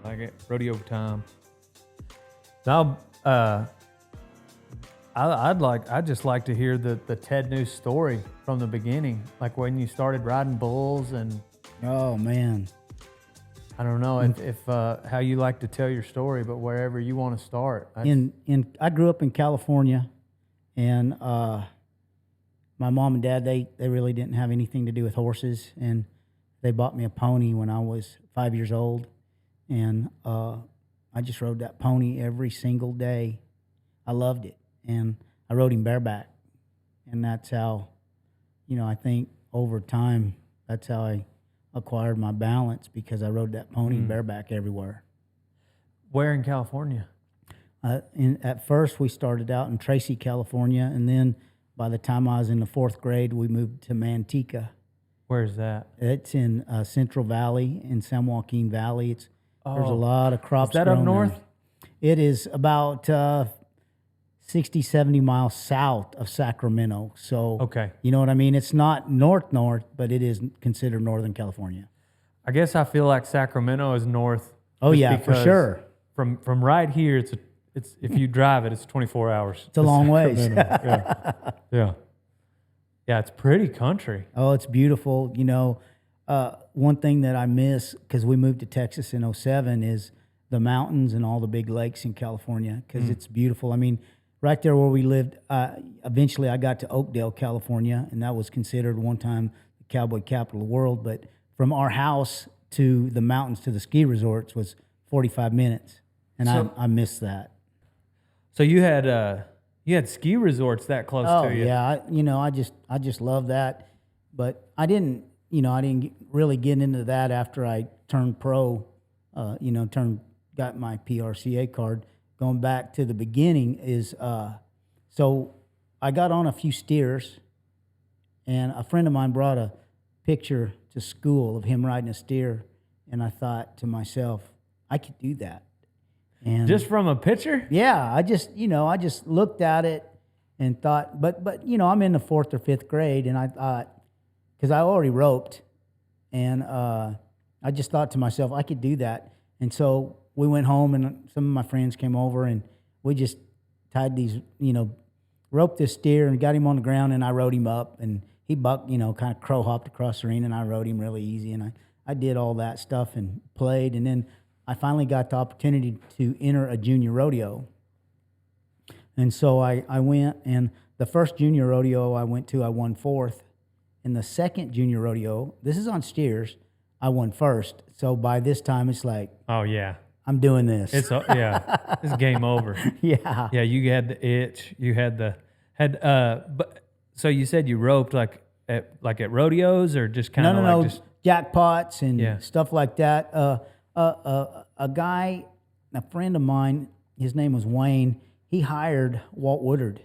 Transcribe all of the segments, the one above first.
Like it. Rodeo time. Now, I'd just like to hear the Ted Nuce story from the beginning, like when you started riding bulls, and Oh man, I don't know if how you like to tell your story, but wherever you want to start. I grew up in California, and my mom and dad they really didn't have anything to do with horses, and they bought me a pony when I was 5 years old, and I just rode that pony every single day. I loved it, and I rode him bareback, and that's how, I think over time that's how I acquired my balance, because I rode that pony bareback everywhere. Where in California? At first, we started out in Tracy, California, and then by the time I was in the 4th grade, we moved to Manteca. Where's that? It's in Central Valley, in San Joaquin Valley. There's a lot of crops. Is that up grown north? there. It is about 60, 70 miles south of Sacramento. So, Okay. You know what I mean? It's not north, but it is considered Northern California. I guess I feel like Sacramento is north. Oh, just yeah, for because sure. From right here, it's if you drive it, it's 24 hours. It's a long ways. Yeah. Yeah, it's pretty country. Oh, it's beautiful. One thing that I miss, because we moved to Texas in 07, is the mountains and all the big lakes in California, because it's beautiful. I mean, right there where we lived, eventually I got to Oakdale, California, and that was considered one time the cowboy capital of the world. But from our house to the mountains to the ski resorts was 45 minutes, and I missed that. So you had ski resorts that close to you. Yeah, I just love that, but I didn't really get into that after I turned pro. Got my PRCA card. Going back to the beginning is so I got on a few steers, and a friend of mine brought a picture to school of him riding a steer, and I thought to myself, I could do that. And Just from a picture? yeah, I just looked at it and thought, but I'm in the 4th or 5th grade, and I thought, because I already roped, and I just thought to myself, I could do that. And so we went home, and some of my friends came over, and we just tied these, roped this steer and got him on the ground, and I rode him up, and he bucked, kind of crow hopped across the arena, and I rode him really easy, and I did all that stuff and played, and then I finally got the opportunity to enter a junior rodeo. And so I went, and the first junior rodeo I went to, I won 4th. In the second junior rodeo, this is on steers, I won 1st. So by this time, it's like, Oh yeah, I'm doing this. it's game over. Yeah. Yeah, you had the itch. You had but so you said you roped like at rodeos, or just kind of No. just Jackpots and Yeah. stuff like that. A guy, a friend of mine, his name was Wayne. He hired Walt Woodard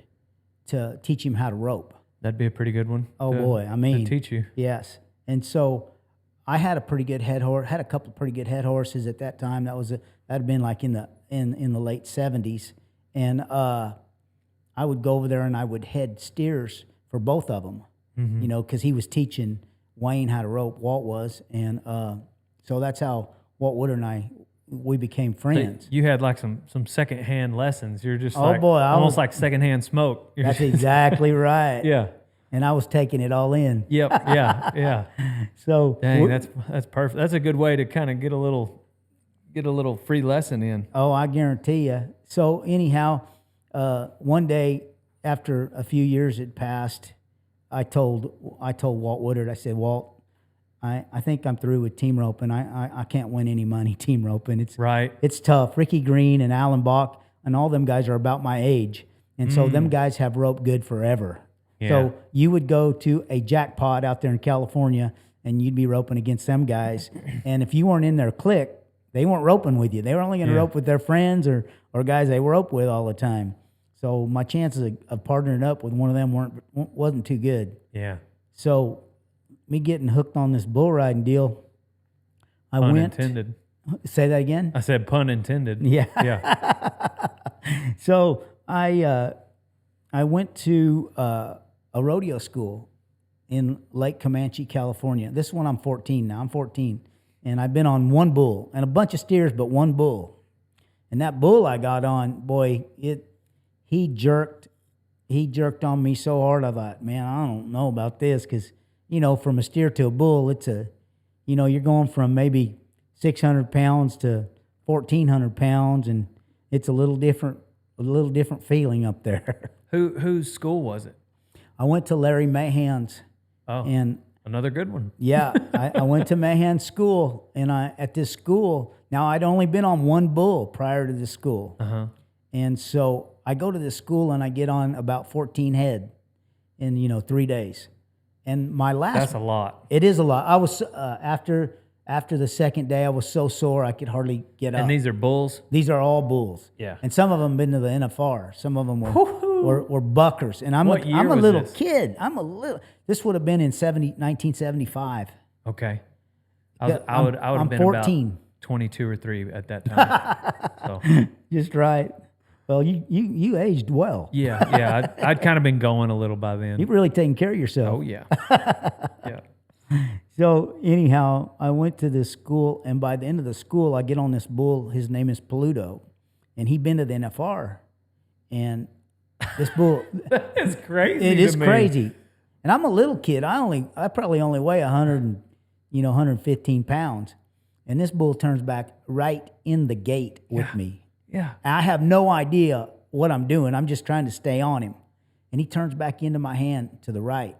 to teach him how to rope. That'd be a pretty good one. Oh to- boy, I mean, to teach you. Yes, and so I had a pretty good head horse. Had a couple of pretty good head horses at that time. That'd been like in the late 70s, and I would go over there and I would head steers for both of them. Because he was teaching Wayne how to rope. Walt was, and so that's how Walt Woodard and we became friends. So you had like some secondhand lessons. You're just almost like secondhand smoke. You're That's just- exactly right. yeah. And I was taking it all in. Yep. Yeah. So Dang, that's perfect. That's a good way to kind of get a little free lesson in. Oh, I guarantee you. So anyhow, one day after a few years had passed, I told Walt Woodard, I said, Walt, I think I'm through with team roping. I can't win any money team roping. It's tough. Ricky Green and Alan Bach and all them guys are about my age. And so them guys have roped good forever. Yeah. So you would go to a jackpot out there in California and you'd be roping against them guys. And if you weren't in their clique, they weren't roping with you. They were only going to rope with their friends or guys they rope with all the time. So my chances of partnering up with one of them wasn't too good. Yeah. So me getting hooked on this bull riding deal, Pun intended. Say that again? I said pun intended. Yeah. Yeah. So I went to a rodeo school in Lake Comanche, California. This is when I'm 14 now. I'm 14. and I've been on one bull and a bunch of steers, but one bull. And that bull I got on, boy, he jerked on me so hard. I thought, man, I don't know about this, because from a steer to a bull, it's you're going from maybe 600 pounds to 1,400 pounds, and it's a little different feeling up there. Whose school was it? I went to Larry Mahan's. Oh, and another good one. Yeah, I went to Mahan's school, and at this school, now I'd only been on one bull prior to this school. And so I go to this school and I get on about 14 head in 3 days. And my last, that's a lot. It is a lot. I was after the second day, I was so sore I could hardly get up. And these are bulls? These are all bulls. Yeah. And some of them been to the NFR. Some of them were buckers. And I'm What year a was little this? kid. This would have been in 1975. Okay. I would I'm have been 14. about 22 or 3 at that time. So Just right. Well, you aged well. yeah, I'd kind of been going a little by then. You've really taken care of yourself. Oh yeah. Yeah. So anyhow, I went to this school, and by the end of the school, I get on this bull. His name is Pluto, and he'd been to the NFR. And this bull, It's crazy. it is to me. crazy. And I'm a little kid. I probably only weigh 115 pounds. And this bull turns back right in the gate with me. Yeah. I have no idea what I'm doing. I'm just trying to stay on him. And he turns back into my hand to the right.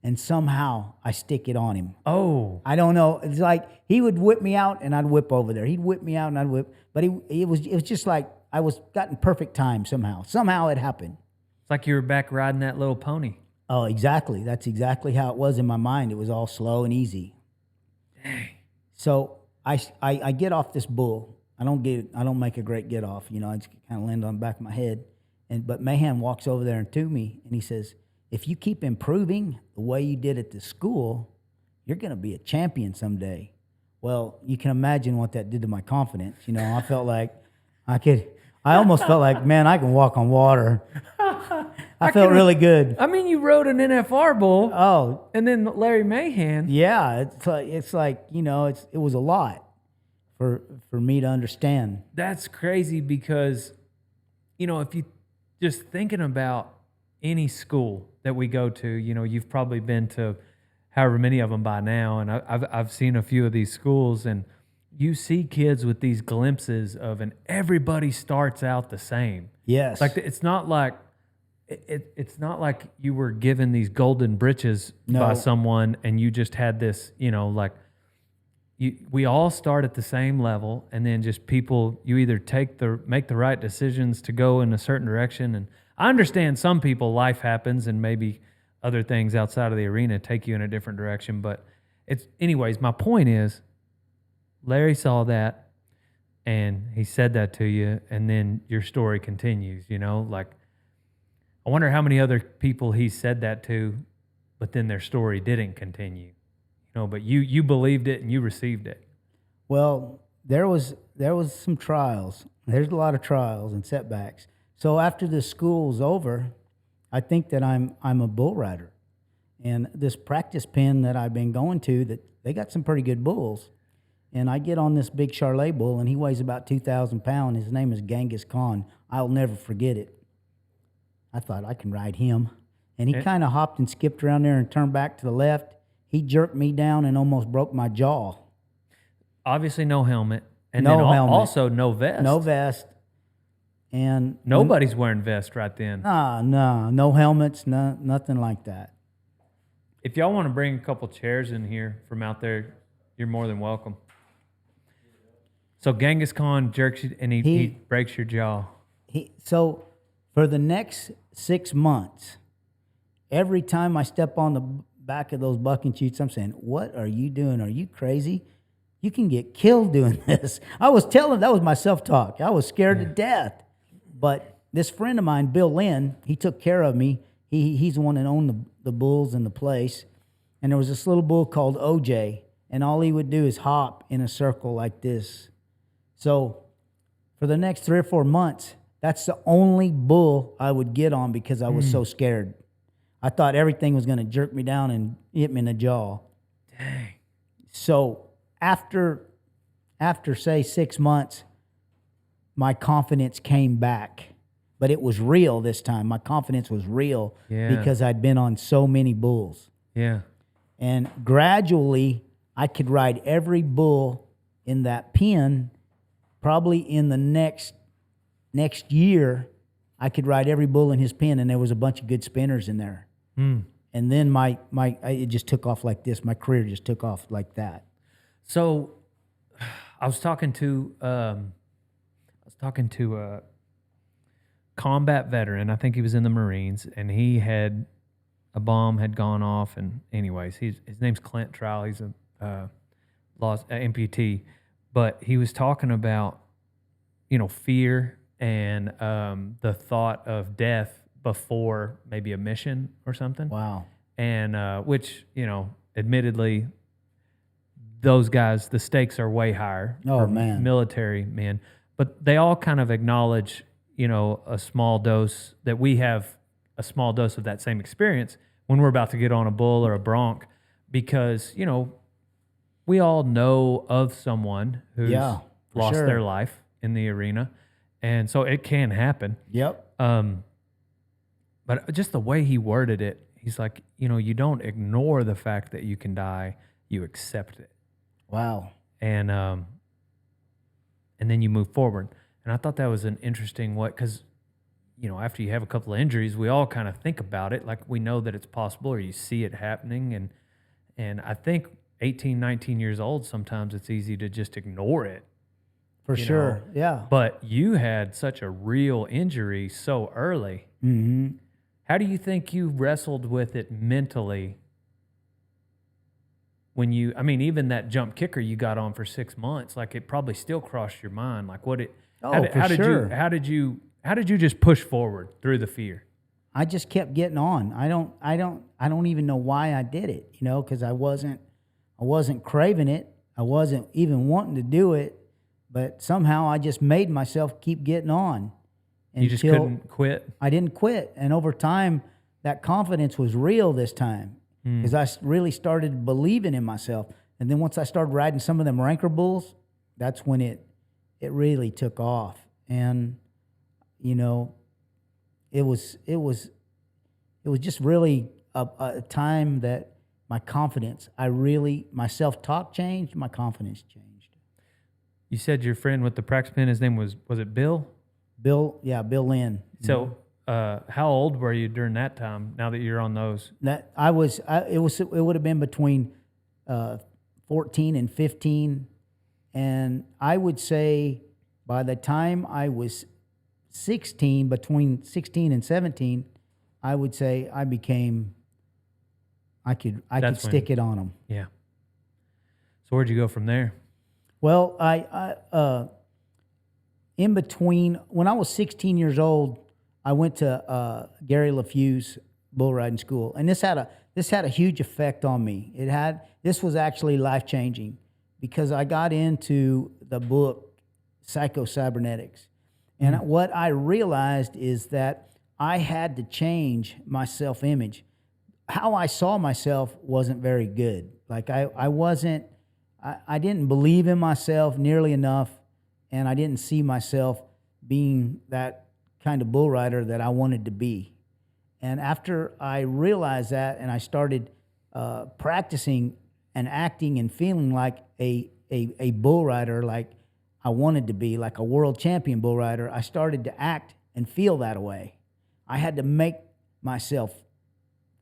And somehow I stick it on him. Oh. I don't know. It's like he would whip me out and I'd whip over there. He'd whip me out and I'd whip. But it was just like I was got in perfect time somehow. Somehow it happened. It's like you were back riding that little pony. Oh, exactly. That's exactly how it was in my mind. It was all slow and easy. Dang. So I get off this bull. I don't make a great get off. I just kind of land on the back of my head. But Mahan walks over there and to me and he says, if you keep improving the way you did at the school, you're going to be a champion someday. Well, you can imagine what that did to my confidence. I felt like I almost felt like, man, I can walk on water. I felt really good. I mean, you rode an NFR bull. Oh, And then Larry Mahan. yeah. It's like it was a lot for me to understand. That's crazy because, if you just thinking about any school that we go to, you've probably been to however many of them by now, and I've seen a few of these schools, and you see kids with these glimpses of, and everybody starts out the same. Yes. Like it's not like you were given these golden britches by someone, and you just had this, we all start at the same level, and then just people, you either make the right decisions to go in a certain direction. And I understand some people, life happens, and maybe other things outside of the arena take you in a different direction. But anyways, my point is, Larry saw that, and he said that to you, and then your story continues. I wonder how many other people he said that to, but then their story didn't continue. But you believed it and you received it. Well, there was some trials. There's a lot of trials and setbacks. So after this school's over, I think that I'm a bull rider, and this practice pen that I've been going to, that they got some pretty good bulls, and I get on this big Charlet bull, and he weighs about 2,000 pounds. His name is Genghis Khan. I'll never forget it. I thought I can ride him, and he kind of hopped and skipped around there and turned back to the left. He jerked me down and almost broke my jaw. Obviously, no helmet, and No then helmet. also no vest. No vest. And Nobody's wearing vests right then. no helmets, nothing like that. If y'all want to bring a couple chairs in here from out there, you're more than welcome. So Genghis Khan jerks you, and he breaks your jaw. So for the next 6 months, every time I step on the back of those bucking chutes, I'm saying, what are you doing? Are you crazy? You can get killed doing this. I was telling, that was my self-talk. I was scared to death. But this friend of mine, Bill Lynn, he took care of me. He's the one that owned the bulls in the place. And there was this little bull called OJ, and all he would do is hop in a circle like this. So for the next 3 or 4 months, that's the only bull I would get on because I was so scared. I thought everything was going to jerk me down and hit me in the jaw. Dang. So after after say 6 months, my confidence came back, but it was real this time. My confidence was real because I'd been on so many bulls. Yeah. And gradually, I could ride every bull in that pen. Probably in the next year, I could ride every bull in his pen, and there was a bunch of good spinners in there. And then it just took off like this. My career just took off like that. So, I was talking to a combat veteran. I think he was in the Marines, and a bomb had gone off. And anyways, his name's Clint Trowell. He's a amputee, but he was talking about, fear and the thought of death before maybe a mission or something. Wow. And which, admittedly, those guys, the stakes are way higher. Oh, for man. Military men. But they all kind of acknowledge, a small dose, that we have a small dose of that same experience when we're about to get on a bull or a bronc, because, we all know of someone who's lost their life in the arena. And so it can happen. Yep. But just the way he worded it, he's like, you don't ignore the fact that you can die, you accept it. Wow. And then you move forward. And I thought that was an interesting way, because, after you have a couple of injuries, we all kind of think about it, like we know that it's possible, or you see it happening. And I think 18, 19 years old, sometimes it's easy to just ignore it. For sure, yeah. But you had such a real injury so early. Mm-hmm. How do you think you wrestled with it mentally when even that jump kicker you got on for 6 months, like it probably still crossed your mind. Like how did you just push forward through the fear? I just kept getting on. I don't even know why I did it, because I wasn't craving it. I wasn't even wanting to do it, but somehow I just made myself keep getting on. You just couldn't quit? I didn't quit. And over time, that confidence was real this time, because I really started believing in myself. And then once I started riding some of them ranker bulls, that's when it really took off. And, it was just really a time that my confidence, my self-talk changed, my confidence changed. You said your friend with the practice pen, his name was it Bill? Bill Lynn. So, how old were you during that time? Now that you're on those, it would have been between 14 and 15, and I would say by the time I was 16, between 16 and 17, I would say I could stick it on them. Yeah. So where'd you go from there? Well, I in between, when I was 16 years old, I went to Gary LaFew's bull riding school, and this had a huge effect on me. This was actually life changing, because I got into the book Psycho-Cybernetics, and what I realized is that I had to change my self-image. How I saw myself wasn't very good. Like I didn't believe in myself nearly enough, and I didn't see myself being that kind of bull rider that I wanted to be. And after I realized that, and I started practicing and acting and feeling like a bull rider, like I wanted to be, like a world champion bull rider, I started to act and feel that way. I had to make myself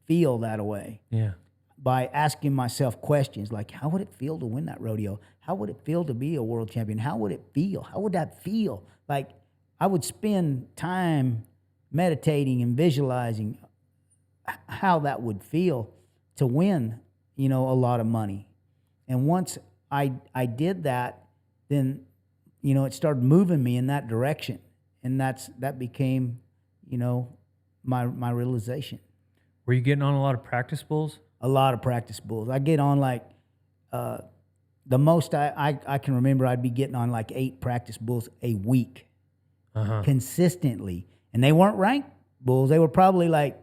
feel that way. Yeah. By asking myself questions like, how would it feel to win that rodeo? How would it feel to be a world champion? How would it feel? How would that feel? Like, I would spend time meditating and visualizing how that would feel to win, a lot of money. And once I did that, then, it started moving me in that direction. And that became, my realization. Were you getting on a lot of practice bulls? A lot of practice bulls. I get on like, the most I can remember, I'd be getting on like 8 practice bulls a week, consistently. And they weren't ranked bulls. They were probably like,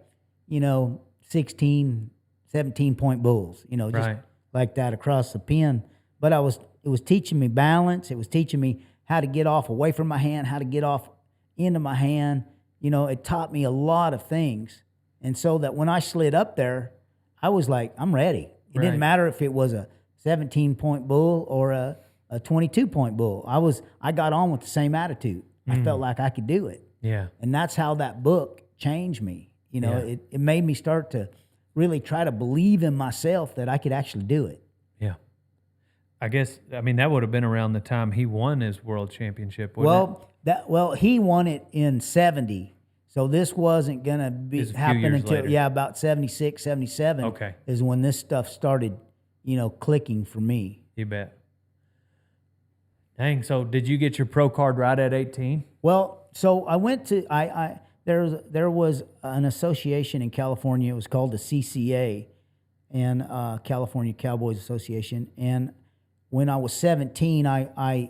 16, 17 point bulls, just like that across the pen. But I was it was teaching me balance. It was teaching me how to get off away from my hand, how to get off into my hand. You know, it taught me a lot of things. And so that when I slid up there, I was like, I'm ready. It didn't matter if it was a 17-point bull or a 22-point bull. I got on with the same attitude. I felt like I could do it. Yeah. And that's how that book changed me. You know, it made me start to really try to believe in myself that I could actually do it. Yeah. I guess, I mean, that would have been around the time he won his world championship, wouldn't it? Well, he won it in 70. So this wasn't going to be happen until, later. About 76, 77 is when this stuff started, you know, clicking for me. You bet. Dang, so did you get your pro card right at 18? Well, so I went to, there was an association in California. It was called the CCA, and California Cowboys Association. And when I was 17, I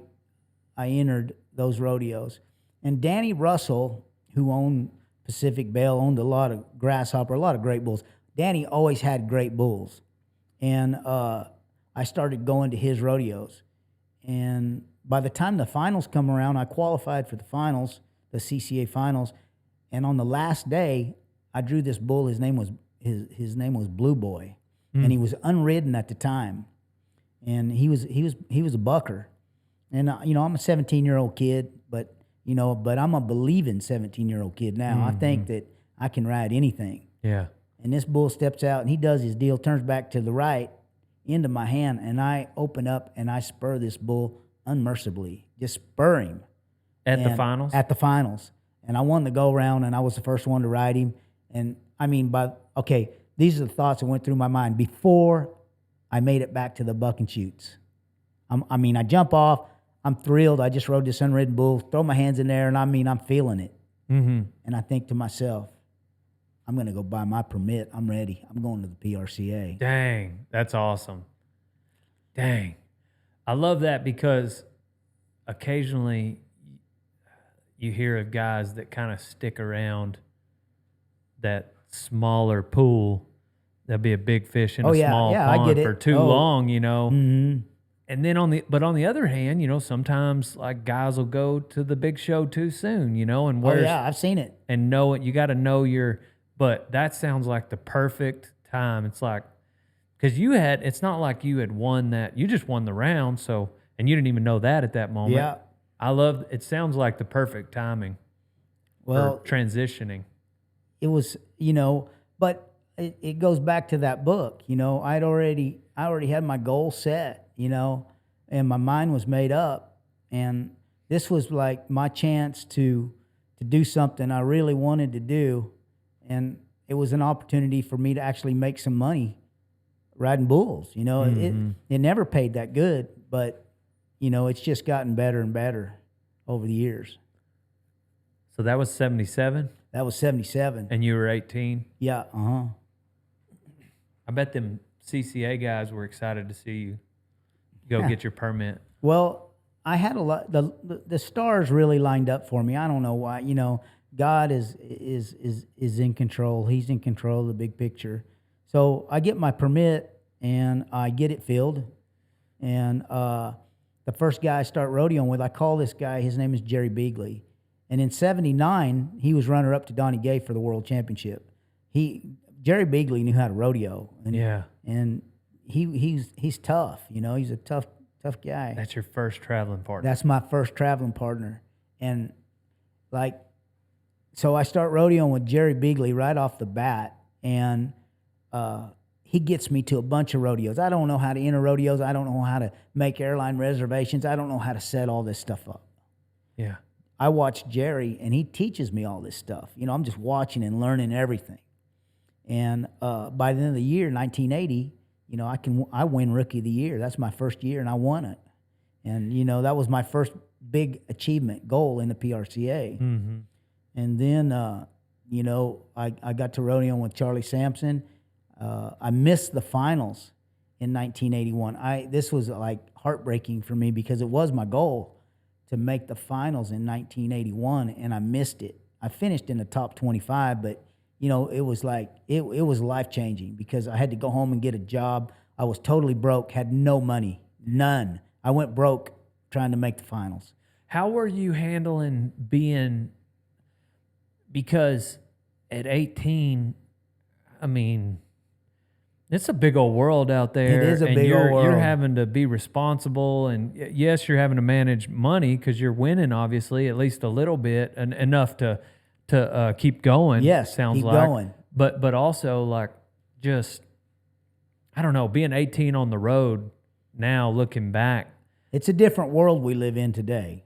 entered those rodeos. And Danny Russell, who owned Pacific Bell, owned a lot of Grasshopper, a lot of great bulls. Danny always had great bulls. And I started going to his rodeos. And by the time the finals come around, I qualified for the finals, the CCA finals. And on the last day, I drew this bull. His name was Blue Boy, and he was unridden at the time. And he was a bucker. And you know, I'm a 17-year-old kid, but I'm a believing 17-year-old kid now. I think that I can ride anything. Yeah. And this bull steps out and he does his deal, turns back to the right into my hand, and I open up and I spur this bull unmercifully. Just spur him. At the finals? At the finals. And I won the go-round, and I was the first one to ride him. And, I mean, these are the thoughts that went through my mind before I made it back to the buck and shoots. I jump off. I'm thrilled. I just rode this unridden bull, throw my hands in there, and I'm feeling it. Mm-hmm. And I think to myself, I'm going to go buy my permit. I'm ready. I'm going to the PRCA. Dang, that's awesome. Dang. I love that because occasionally you hear of guys that kind of stick around that smaller pool. There'll be a big fish in a small pond for too long, you know. Mm-hmm. And then on the other hand, you know, sometimes like guys will go to the big show too soon, you know, and I've seen it. And know it. You got to know but that sounds like the perfect time. It's like, because it's not like you had won that, you just won the round, so, and you didn't even know that at that moment. Yeah. It sounds like the perfect timing for transitioning. It was, you know, but it goes back to that book, you know. I already had my goal set, you know, and my mind was made up, and this was like my chance to do something I really wanted to do, and it was an opportunity for me to actually make some money riding bulls. You know, it never paid that good, but you know, it's just gotten better and better over the years. So that was 77? That was 77. And you were 18? Yeah, uh-huh. I bet them CCA guys were excited to see you go get your permit. Well, I had a lot. The stars really lined up for me. I don't know why. You know, God is in control. He's in control of the big picture. So I get my permit and I get it filled. And the first guy I start rodeoing with, I call this guy. His name is Jerry Beagley. And in '79, he was runner-up to Donnie Gay for the World Championship. Jerry Beagley knew how to rodeo. And he's tough. You know, he's a tough guy. That's your first traveling partner. That's my first traveling partner. And so I start rodeoing with Jerry Beagley right off the bat, and he gets me to a bunch of rodeos. I don't know how to enter rodeos. I don't know how to make airline reservations. I don't know how to set all this stuff up. Yeah. I watch Jerry, and he teaches me all this stuff. You know, I'm just watching and learning everything. And by the end of the year, 1980, you know, I win Rookie of the Year. That's my first year, and I won it. And, you know, that was my first big achievement goal in the PRCA. Mm-hmm. And then, you know, I got to rodeoing with Charlie Sampson. I missed the finals in 1981. This was like heartbreaking for me because it was my goal to make the finals in 1981, and I missed it. I finished in the top 25, but you know, it was like it was life-changing because I had to go home and get a job. I was totally broke, had no money, none. I went broke trying to make the finals. How were you handling because at 18, I mean, it's a big old world out there. It is a and big old You're world. having to be responsible, and yes, you're having to manage money because you're winning, obviously, at least a little bit, and enough to keep going. Yes, sounds keep like. going. But also like just, I don't know, being 18 on the road now, looking back. It's a different world we live in today.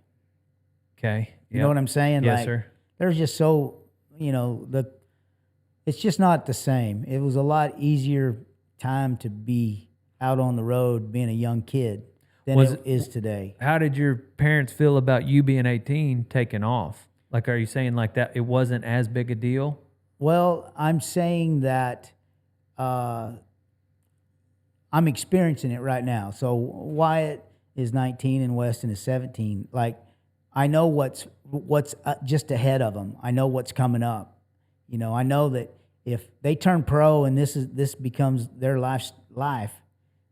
Okay, You know what I'm saying? Yes, like, sir. There's just so, it's just not the same. It was a lot easier time to be out on the road being a young kid than it is today. How did your parents feel about you being 18 taking off? Like, are you saying like that it wasn't as big a deal? Well, I'm saying that I'm experiencing it right now. So Wyatt is 19 and Weston is 17. Like, I know what's just ahead of them. I know what's coming up. I know that if they turn pro and this becomes their life,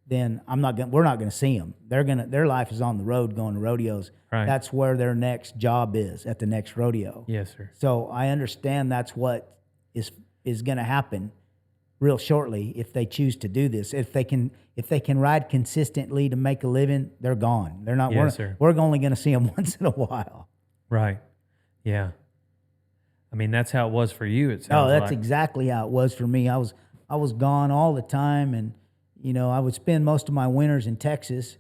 then we're not gonna see them. Their life is on the road going to rodeos. Right. That's where their next job is, at the next rodeo. Yes, sir. So I understand that's what is going to happen real shortly if they choose to do this. If they can ride consistently to make a living, they're gone. They're not. Yes, sir. We're only going to see them once in a while. Right. Yeah. I mean, that's how it was for you. It sounds That's like. exactly how it was for me. I was gone all the time, and I would spend most of my winters in Texas,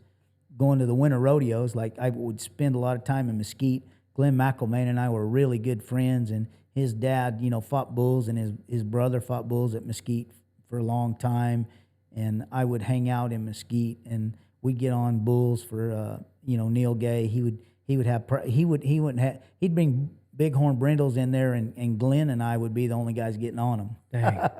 going to the winter rodeos. Like, I would spend a lot of time in Mesquite. Glenn McElmain and I were really good friends, and his dad, fought bulls, and his brother fought bulls at Mesquite for a long time. And I would hang out in Mesquite, and we'd get on bulls for Neil Gay. He'd bring bighorn brindles in there, and Glenn and I would be the only guys getting on them. Dang.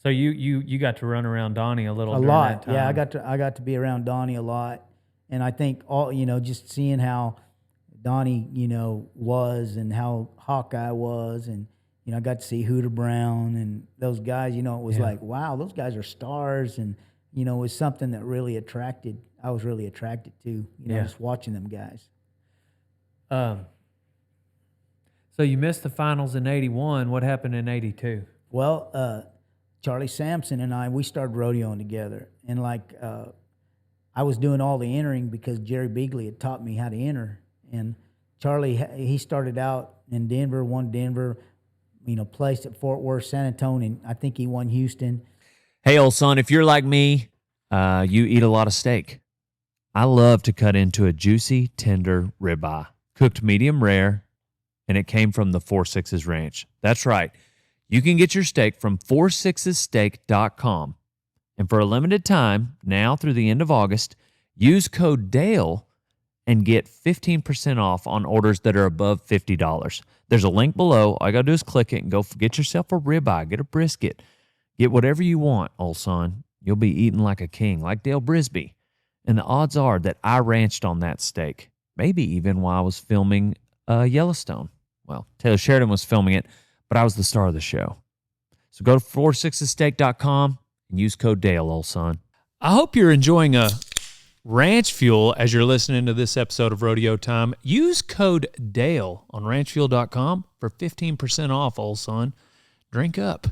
So you got to run around Donnie a little. A during lot, that time. yeah. I got to be around Donnie a lot, and I think just seeing how Donnie, was, and how Hawkeye was, and I got to see Hooter Brown and those guys. It was like, wow, those guys are stars, and it was something that really I was really attracted to, just watching them guys. So you missed the finals in '81. What happened in '82? Well, Charlie Sampson and we started rodeoing together, and I was doing all the entering because Jerry Beagley had taught me how to enter. And Charlie, he started out in Denver, won Denver, placed at Fort Worth, San Antonio, and I think he won Houston. Hey, old son, if you're like me, you eat a lot of steak. I love to cut into a juicy, tender ribeye, cooked medium rare, and it came from the 4-6's Ranch. That's right. You can get your steak from 46steak.com. And for a limited time, now through the end of August, use code DALE and get 15% off on orders that are above $50. There's a link below. All you got to do is click it and go get yourself a ribeye, get a brisket, get whatever you want, old son. You'll be eating like a king, like Dale Brisby. And the odds are that I ranched on that steak, maybe even while I was filming Yellowstone. Well, Taylor Sheridan was filming it, but I was the star of the show. So go to 46steak.com and use code DALE, old son. I hope you're enjoying a ranch fuel as you're listening to this episode of Rodeo Time. Use code DALE on ranchfuel.com for 15% off, old son. Drink up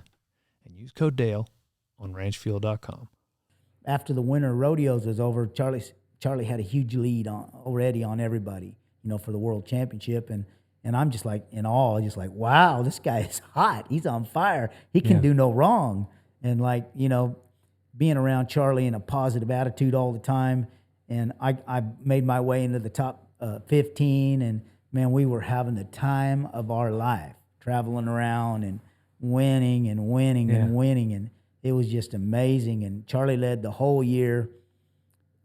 and use code DALE on ranchfuel.com. After the winter rodeos was over, Charlie had a huge lead already on everybody, for the world championship. And I'm just like in awe, just like, wow, this guy is hot. He's on fire. He can do no wrong. And being around Charlie in a positive attitude all the time. And I made my way into the top 15, and man, we were having the time of our life, traveling around and winning and winning and winning. And it was just amazing. And Charlie led the whole year,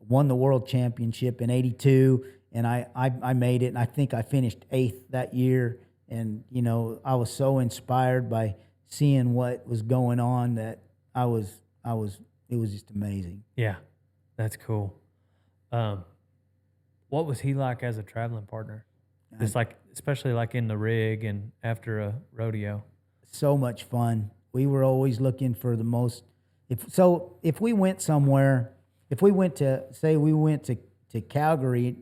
won the world championship in '82. And I made it, and I think I finished 8th that year. And, I was so inspired by seeing what was going on that it was just amazing. Yeah, that's cool. What was he like as a traveling partner? Just especially in the rig and after a rodeo. So much fun. We were always looking for the most. If we went somewhere, if we went to to Calgary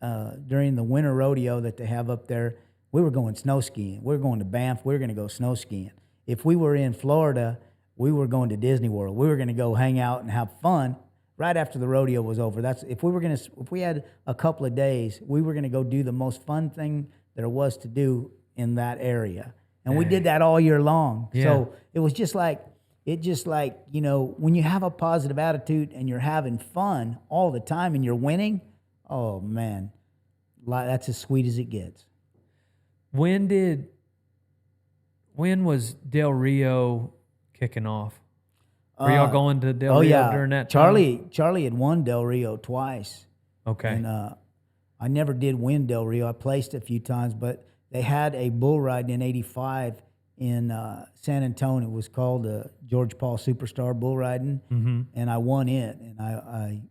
during the winter rodeo that they have up there, we were going snow skiing. We were going to Banff. We were going to go snow skiing. If we were in Florida, we were going to Disney World. We were going to go hang out and have fun right after the rodeo was over. That's if we had a couple of days, we were going to go do the most fun thing there was to do in that area. And we did that all year long. Yeah. So it was just like, when you have a positive attitude and you're having fun all the time and you're winning, oh man, that's as sweet as it gets. When was Del Rio kicking off? Were y'all going to Del Rio during that time? Charlie had won Del Rio twice. Okay. And I never did win Del Rio. I placed a few times, but they had a bull ride in '85 in San Antonio. It was called the George Paul Superstar Bull Riding, and I won it. And I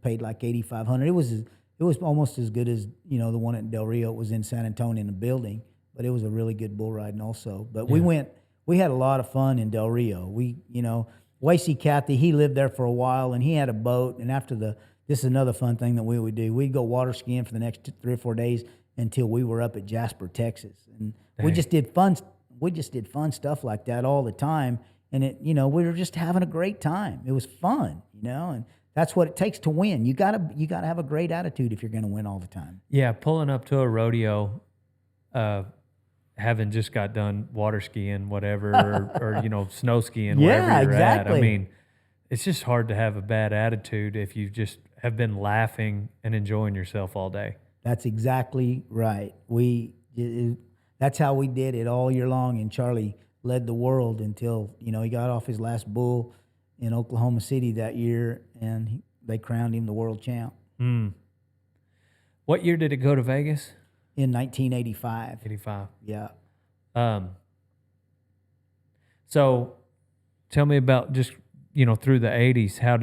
paid like $8,500. It was almost as good as the one at Del Rio. It was in San Antonio in the building, but it was a really good bull riding also. But we had a lot of fun in Del Rio. Wasey Cathy, he lived there for a while, and he had a boat. And this is another fun thing that we would do. We'd go water skiing for the next 3 or 4 days until we were up at Jasper, Texas, and we just did fun stuff like that all the time. And we were just having a great time. It was fun, and that's what it takes to win. You gotta have a great attitude if you're going to win all the time. Yeah, pulling up to a rodeo, having just got done water skiing, whatever, or snow skiing, wherever you're at. I mean, it's just hard to have a bad attitude if you just have been laughing and enjoying yourself all day. That's exactly right. That's how we did it all year long, and Charlie led the world until he got off his last bull in Oklahoma City that year, and they crowned him the world champ. What year did it go to Vegas? In 1985. 85. Yeah. So, tell me about just through the 80s. How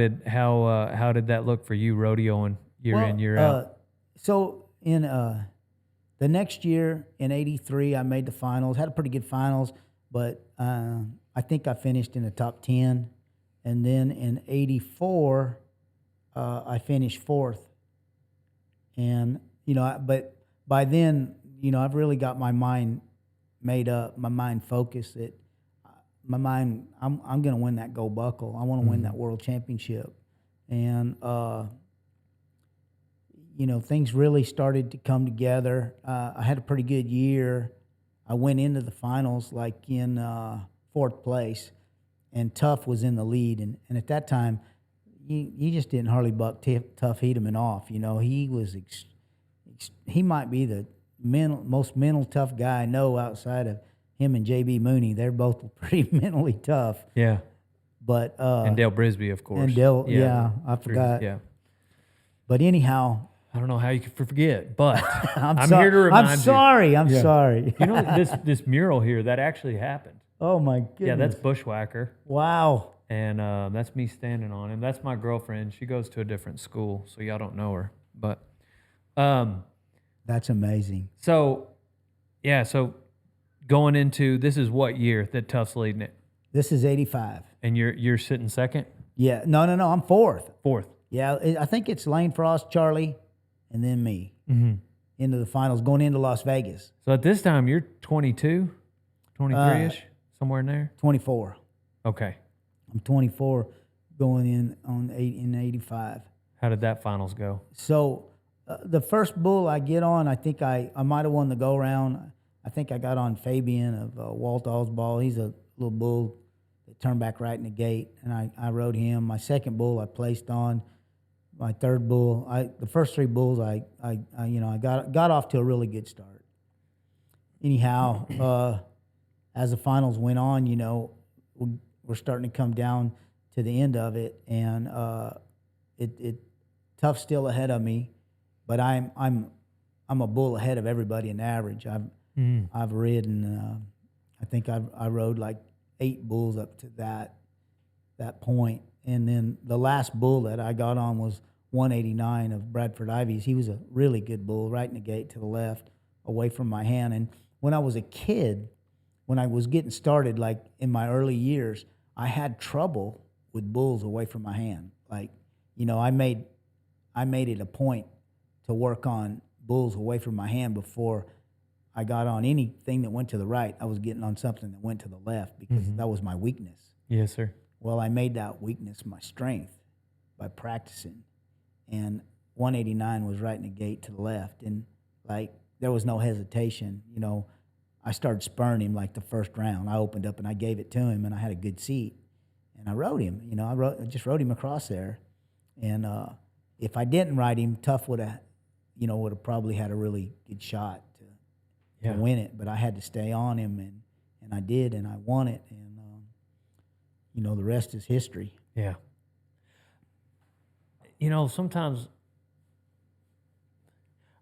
did that look for you, rodeoing year in, year out? So in the next year in '83, I made the finals. Had a pretty good finals, but I think I finished in the top 10. And then in '84, I finished fourth. And but by then, I've really got my mind made up, my mind focused. I'm going to win that gold buckle. I want to win that world championship. And things really started to come together. I had a pretty good year. I went into the finals like in fourth place, and Tough was in the lead. And at that time, you just didn't hardly buck Tough Hedeman off. He was he might be the most mental tough guy I know outside of him and J.B. Mooney. They're both pretty mentally tough. Yeah. But and Dale Brisby, of course. And Dale, I forgot. Yeah. But anyhow, I don't know how you could forget, but I'm here to remind you. I'm sorry. I'm sorry. This mural here, that actually happened. Oh, my goodness. Yeah, that's Bushwhacker. Wow. And that's me standing on him. That's my girlfriend. She goes to a different school, so y'all don't know her. But that's amazing. So going into, this is what year that Tough's leading it? This is 85. And you're sitting second? Yeah. No, I'm fourth. Fourth. Yeah, I think it's Lane Frost, Charlie, and then me into the finals, going into Las Vegas. So at this time, you're 22, 23-ish, somewhere in there? 24. Okay. I'm 24 going in 85. How did that finals go? So the first bull I get on, I think I might have won the go-round. I think I got on Fabian of Walt Osball. He's a little bull that turned back right in the gate, and I rode him. My second bull I placed on. My third bull, the first three bulls, I got off to a really good start. Anyhow, as the finals went on, we're starting to come down to the end of it, and Tough's still ahead of me, but I'm a bull ahead of everybody in average. I've ridden, I think I rode like 8 bulls up to that point. And then the last bull that I got on was 189 of Bradford Ivy's. He was a really good bull, right in the gate to the left, away from my hand. And when I was a kid, when I was getting started, like in my early years, I had trouble with bulls away from my hand. Like, I I made it a point to work on bulls away from my hand before I got on anything that went to the right. I was getting on something that went to the left because that was my weakness. Yes, sir. Well, I made that weakness my strength by practicing. And 189 was right in the gate to the left. And, like, there was no hesitation. You know, I started spurring him like the first round. I opened up and I gave it to him, and I had a good seat. And I rode him. You know, I just rode him across there. And if I didn't ride him, Tough would have probably had a really good shot to win it. But I had to stay on him, and I did, and I won it. And, the rest is history. Yeah. You know, sometimes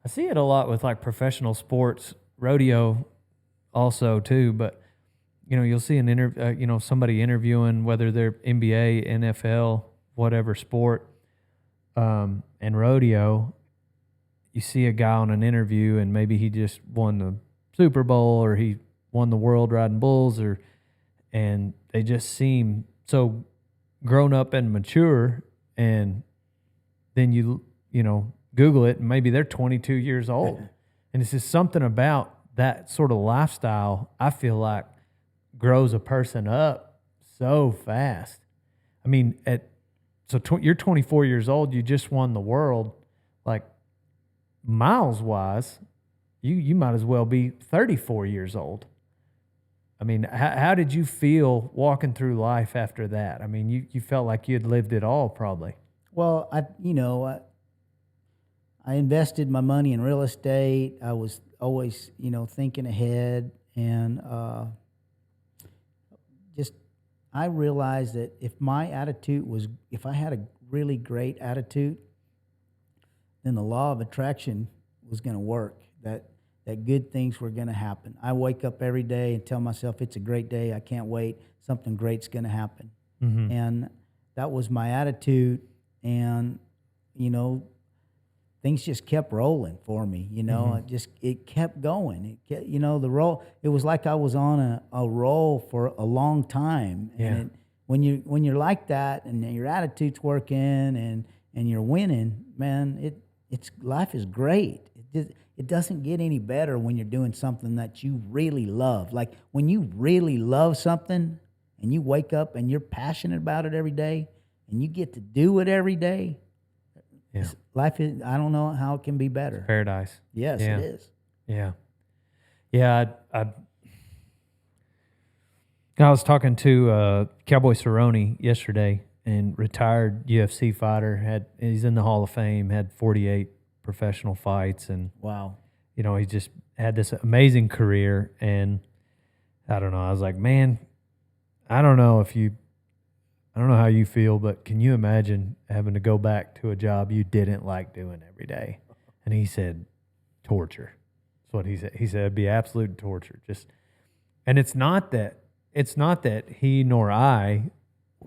I see it a lot with like professional sports, rodeo also too, but you'll see somebody interviewing, whether they're NBA, NFL, whatever sport, and rodeo. You see a guy on an interview and maybe he just won the Super Bowl or he won the world riding bulls, and they just seem so grown up and mature, and then you Google it and maybe they're 22 years old. And it's just something about that sort of lifestyle, I feel like, grows a person up so fast. I mean, you're 24 years old, you just won the world. Like, miles wise, you might as well be 34 years old. I mean, how did you feel walking through life after that? I mean, you felt like you had lived it all, probably. Well, I invested my money in real estate. I was always, thinking ahead, and I realized that if I had a really great attitude, then the law of attraction was going to work. That good things were going to happen. I wake up every day and tell myself it's a great day. I can't wait. Something great's going to happen. Mm-hmm. And that was my attitude. And, things just kept rolling for me. Mm-hmm. It kept going. It was like I was on a roll for a long time. Yeah. And when you're like that and your attitude's working and you're winning, man, life is great. It doesn't get any better when you're doing something that you really love. Like, when you really love something and you wake up and you're passionate about it every day and you get to do it every day, life is, I don't know how it can be better. It's paradise. Yes, Yeah. It is. Yeah. Yeah, I was talking to Cowboy Cerrone yesterday, and retired UFC fighter. He's in the Hall of Fame, had 48 professional fights, and wow, he just had this amazing career. And I don't know, I was like, man, I don't know how you feel, but can you imagine having to go back to a job you didn't like doing every day? And he said, torture. That's what he said. He said it'd be absolute torture. And it's not that he nor I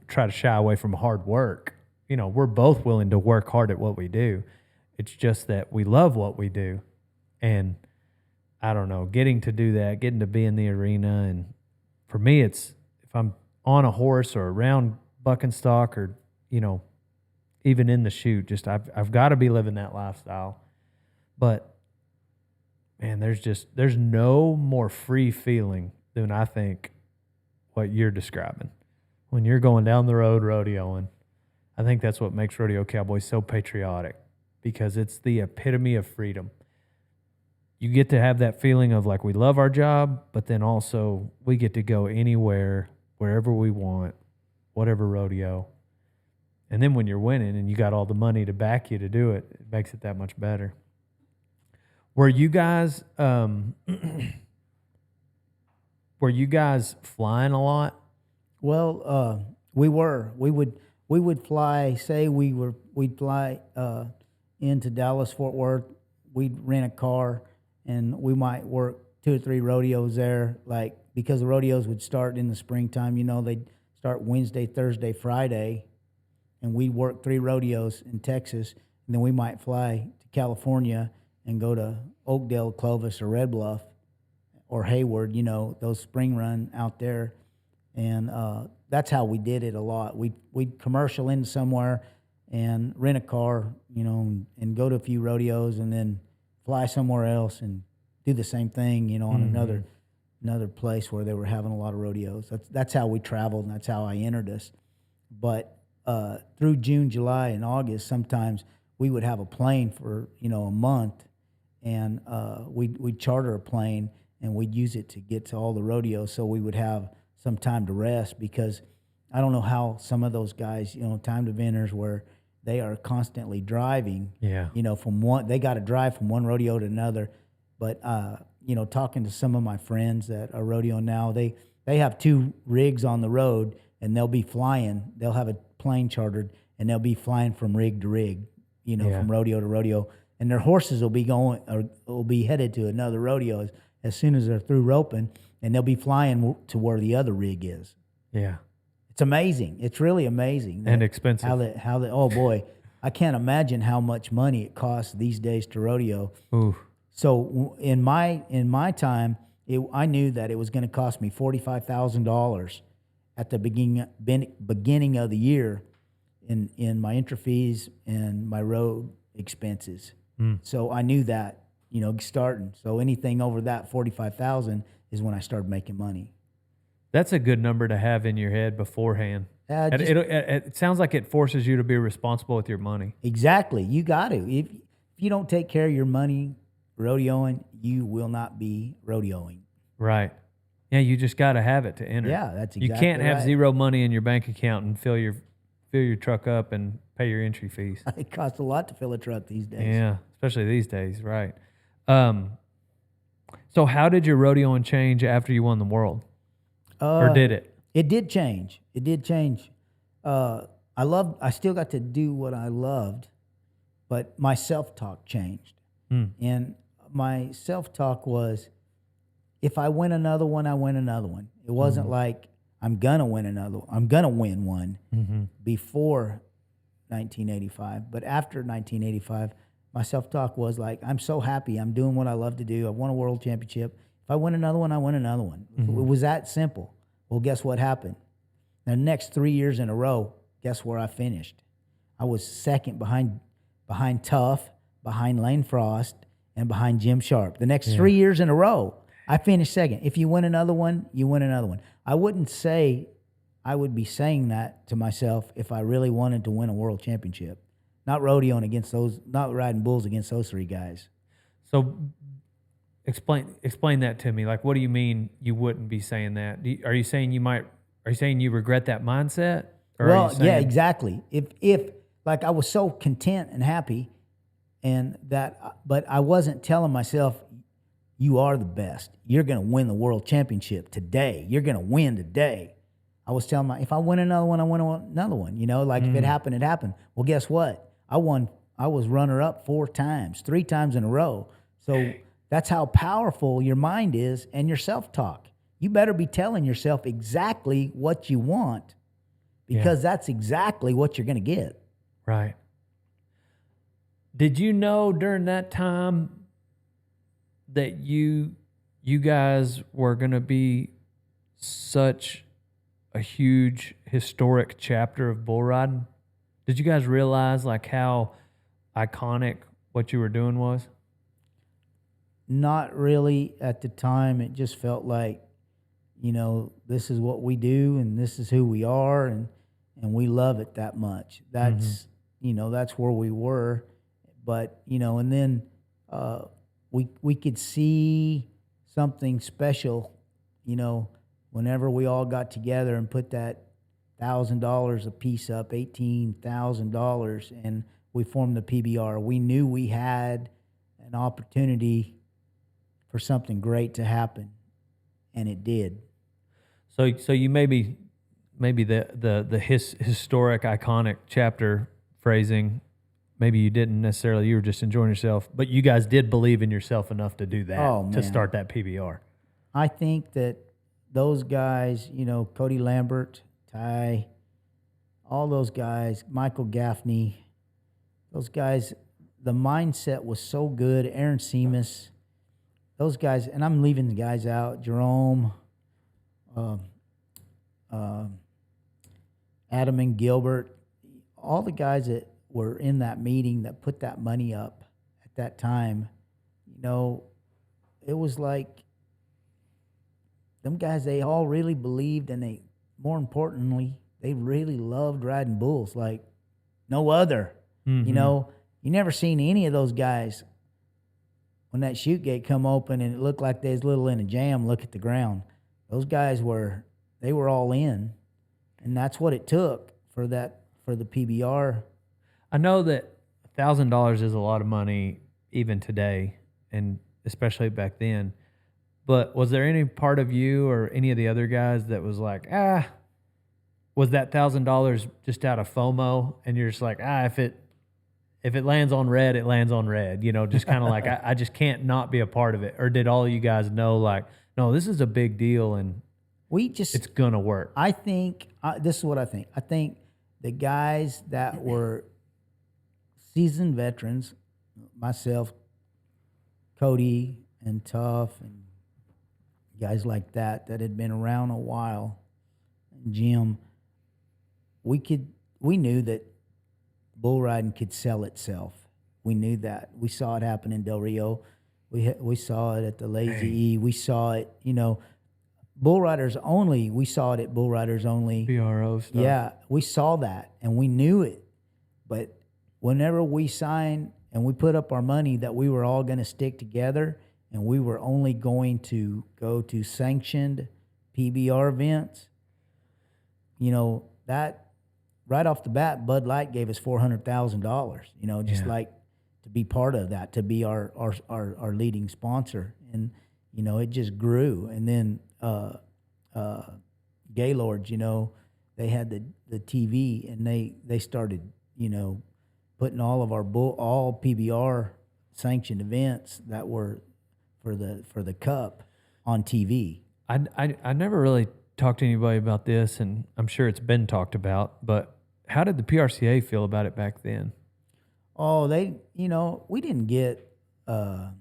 try to shy away from hard work. We're both willing to work hard at what we do. It's just that we love what we do. And I don't know, getting to do that, getting to be in the arena. And for me, it's if I'm on a horse or around buck and stock or, even in the chute, just I've got to be living that lifestyle. But, man, there's no more free feeling than I think what you're describing. When you're going down the road rodeoing, I think that's what makes Rodeo Cowboys so patriotic, because it's the epitome of freedom. You get to have that feeling of like we love our job, but then also we get to go anywhere, wherever we want, whatever rodeo. And then when you're winning and you got all the money to back you to do it, it makes it that much better. Were you guys flying a lot? Well, we were. We would fly. Say we'd fly into Dallas, Fort Worth. We'd rent a car, and we might work 2 or 3 rodeos there. Like, because the rodeos would start in the springtime. They'd start Wednesday, Thursday, Friday, and we'd work 3 rodeos in Texas, and then we might fly to California and go to Oakdale, Clovis, or Red Bluff, or Hayward. Those spring run out there. And that's how we did it a lot. We'd commercial in somewhere and rent a car, and go to a few rodeos and then fly somewhere else and do the same thing, on another place where they were having a lot of rodeos. That's how we traveled, and that's how I entered us. But through June, July, and August, sometimes we would have a plane for a month, and we'd charter a plane and we'd use it to get to all the rodeos, so we would have some time to rest, because I don't know how some of those guys, timed eventers, where they are constantly driving. Yeah. They got to drive from one rodeo to another. But talking to some of my friends that are rodeo now, they have 2 rigs on the road, and they'll be flying. They'll have a plane chartered, and they'll be flying from rig to rig, from rodeo to rodeo. And their horses will be headed to another rodeo as soon as they're through roping, and they'll be flying to where the other rig is. Yeah. It's amazing. It's really amazing. And expensive. Oh boy, I can't imagine how much money it costs these days to rodeo. Ooh. So in my time, I knew that it was going to cost me $45,000 at the beginning of the year in my entry fees and my road expenses. So I knew that, starting. So anything over that 45,000 is when I started making money. That's a good number to have in your head beforehand. It sounds like it forces you to be responsible with your money. Exactly. You got to. If you don't take care of your money rodeoing, you will not be rodeoing. Right. Yeah, you just got to have it to enter. Yeah, that's exactly You can't have right. zero money in your bank account and fill your truck up and pay your entry fees. It costs a lot to fill a truck these days. Yeah, especially these days, right. So how did your rodeoing change after you won the world? Or did it? It did change. I still got to do what I loved, but my self-talk changed. And my self-talk was, if I win another one, I win another one. It wasn't like I'm gonna win another one. I'm gonna win one before 1985, but after 1985, my self-talk was like, I'm so happy. I'm doing what I love to do. I won a world championship. If I win another one, I win another one. It was that simple. Well, guess what happened? The next 3 years in a row, guess where I finished? I was second behind Tough, behind Lane Frost, and behind Jim Sharp. The next 3 years in a row, I finished second. If you win another one, you win another one. I wouldn't say I would be saying that to myself if I really wanted to win a world championship. Not rodeoing against those, not riding bulls against those 3 guys. So explain that to me. Like, what do you mean you wouldn't be saying that? Are you saying you regret that mindset? Or Well, are you saying, yeah, exactly. If like I was so content and happy, and that, but I wasn't telling myself, you are the best. You're going to win the world championship today. You're going to win today. I was telling if I win another one, I win another one. If it happened, it happened. Well, guess what? I won. I was runner-up 4 times, 3 times in a row. So that's how powerful your mind is and your self-talk. You better be telling yourself exactly what you want, because that's exactly what you're going to get. Right. Did you know during that time that you guys were going to be such a huge historic chapter of bull riding? Did you guys realize like how iconic what you were doing was? Not really at the time. It just felt like, this is what we do and this is who we are, and we love it that much. That's that's where we were. But and then we could see something special, whenever we all got together and put that $1,000 a piece up, $18,000, and we formed the PBR. We knew we had an opportunity for something great to happen, and it did. So you maybe the historic iconic chapter phrasing, maybe you didn't necessarily, you were just enjoying yourself, but you guys did believe in yourself enough to do that, to start that PBR. I think that those guys, Cody Lambert, Ty, all those guys, Michael Gaffney, those guys, the mindset was so good. Aaron Seamus, those guys, and I'm leaving the guys out, Jerome, Adam and Gilbert, all the guys that were in that meeting that put that money up at that time, you know, it was like them guys, they all really believed, and they, more importantly, they really loved riding bulls like no other. You know, you never seen any of those guys when that chute gate come open and it looked like they was a little in a jam, look at the ground. Those guys they were all in, and that's what it took for the PBR. I know that $1,000 is a lot of money even today, and especially back then. But was there any part of you or any of the other guys that was like, was that $1,000 just out of FOMO, and you're just like, if it lands on red, it lands on red, you know, just kind of like, I just can't not be a part of it? Or did all you guys know, like, no, this is a big deal and it's going to work? I think, this is what I think. I think the guys that were seasoned veterans, myself, Cody and Tough, and guys like that had been around a while, and Jim, we knew that bull riding could sell itself. We knew that. We saw it happen in Del Rio. We saw it at the Lazy E. We saw it, you know, bull riders only. We saw it at bull riders only. PRO stuff. Yeah, we saw that and we knew it. But whenever we signed and we put up our money that we were all going to stick together and we were only going to go to sanctioned PBR events, you know, that right off the bat, Bud Light gave us $400,000, you know, just like to be part of that, to be our leading sponsor. And, you know, it just grew. And then Gaylords, you know, they had the TV, and they started, you know, putting all of our all PBR sanctioned events that were for the Cup on TV. I never really talked to anybody about this, and I'm sure it's been talked about, but how did the PRCA feel about it back then? Oh, you know, we didn't get, there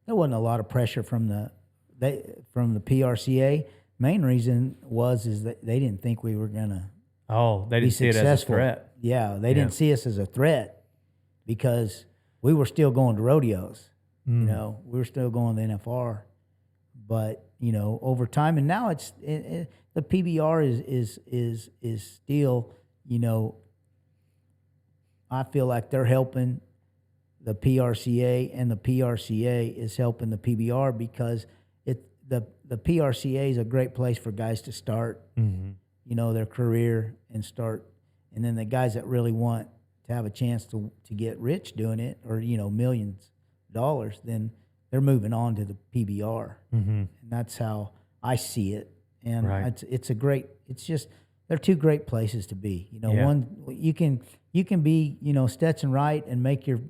wasn't a lot of pressure from the PRCA. Main reason is that they didn't think we were going to they didn't see it as a threat. Yeah, they didn't see us as a threat because we were still going to rodeos. You know, we were still going to the NFR. But, you know, over time, and now the PBR is still, you know, I feel like they're helping the PRCA, and the PRCA is helping the PBR because the PRCA is a great place for guys to start, you know, their career and start. And then the guys that really want to have a chance to get rich doing it, or, you know, millions of dollars, then they're moving on to the PBR. And that's how I see it. And it's just, they're two great places to be. You know, one, you can be, you know, Stetson Wright and make your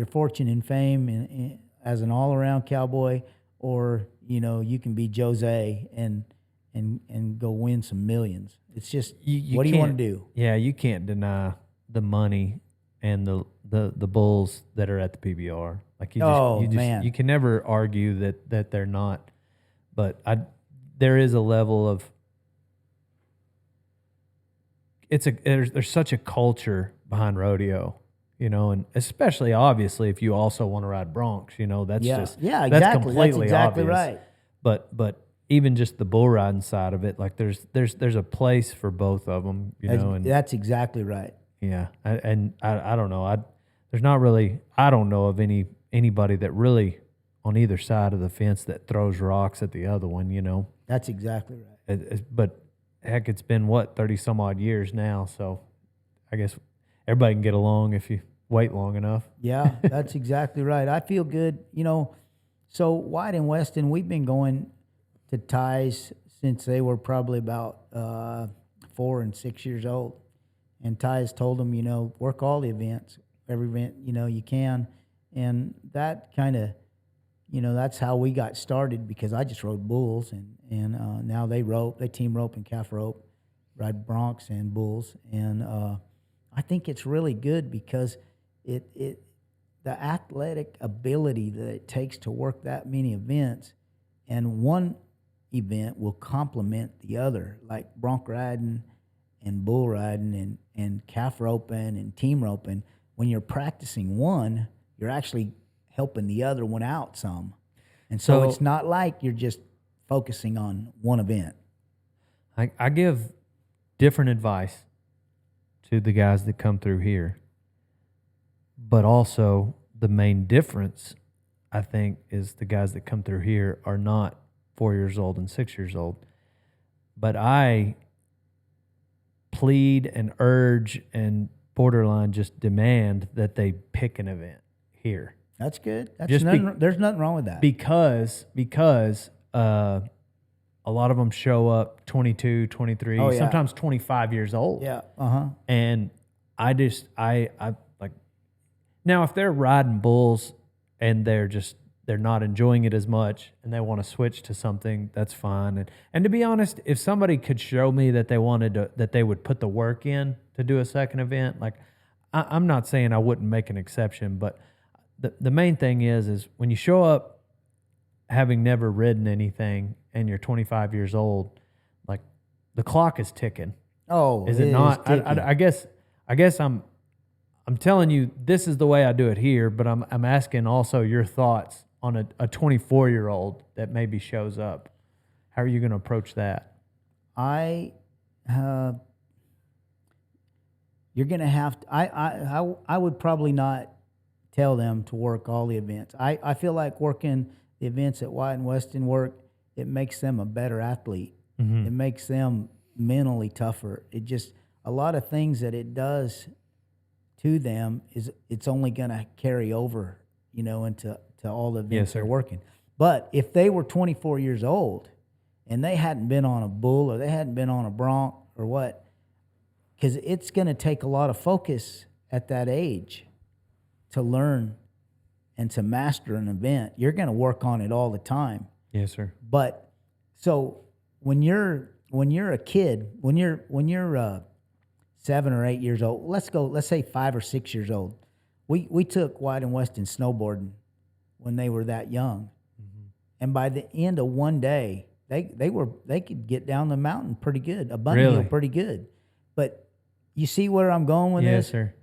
fortune and fame as an all-around cowboy, or, you know, you can be Jose and go win some millions. It's just, what do you want to do? Yeah, you can't deny the money and the bulls that are at the PBR. Like you can never argue that they're not. But there is a level of, there's such a culture behind rodeo, you know, and especially obviously if you also want to ride broncs, you know, that's exactly. That's completely that's exactly obvious. Right. But even just the bull riding side of it, like there's a place for both of them, you know. And that's exactly right. Yeah, I don't know. There's not really, I don't know of anybody that really on either side of the fence that throws rocks at the other one, you know. That's exactly right. But heck, it's been 30 some odd years now, so I guess everybody can get along if you wait long enough. Yeah, that's exactly right. I feel good, you know. So White and Weston, we've been going to ties since they were probably about 4 and 6 years old. And Ty's told them, you know, work all the events, every event, you know, you can. And that kind of, you know, that's how we got started, because I just rode bulls, and now they team rope and calf rope, ride broncs and bulls. And I think it's really good because the athletic ability that it takes to work that many events, and one event will complement the other, like bronc riding and bull riding and calf roping and team roping, when you're practicing one, you're actually helping the other one out some. And so So- it's not like you're just focusing on one event. I give different advice to the guys that come through here, but also the main difference, I think, is the guys that come through here are not 4 years old and 6 years old. But I plead and urge and borderline just demand that they pick an event here. That's good. That's Just there's nothing wrong with that. Because a lot of them show up 22, 23, Oh, yeah. sometimes 25 years old. Yeah. And I like, now if they're riding bulls and they're not enjoying it as much and they want to switch to something, that's fine. And to be honest, if somebody could show me that they would put the work in to do a second event, like I'm not saying I wouldn't make an exception, but the main thing is when you show up having never ridden anything and you're 25 years old, like the clock is ticking. Oh, Is it not? ticking. I guess I'm telling you this is the way I do it here, but I'm asking also your thoughts on a 24-year-old that maybe shows up. How are you going to approach that? You're gonna have to. I would probably not tell them to work all the events. I feel like working the events at White and Weston work, it makes them a better athlete. Mm-hmm. It makes them mentally tougher. It just, a lot of things that it does to them is it's only gonna carry over, into all the events Yes, sir. they're working. But if they were 24 years old and they hadn't been on a bull or they hadn't been on a bronc or what, because it's going to take a lot of focus at that age to learn and to master an event. You're going to work on it all the time. Yes, sir. But so when you're a kid, when you're 7 or 8 years old, let's say 5 or 6 years old. We took White and Weston snowboarding when they were that young, and by the end of one day, they could get down the mountain pretty good, a bunny hill Really? pretty good. But you see where I'm going with Yes, this? sir.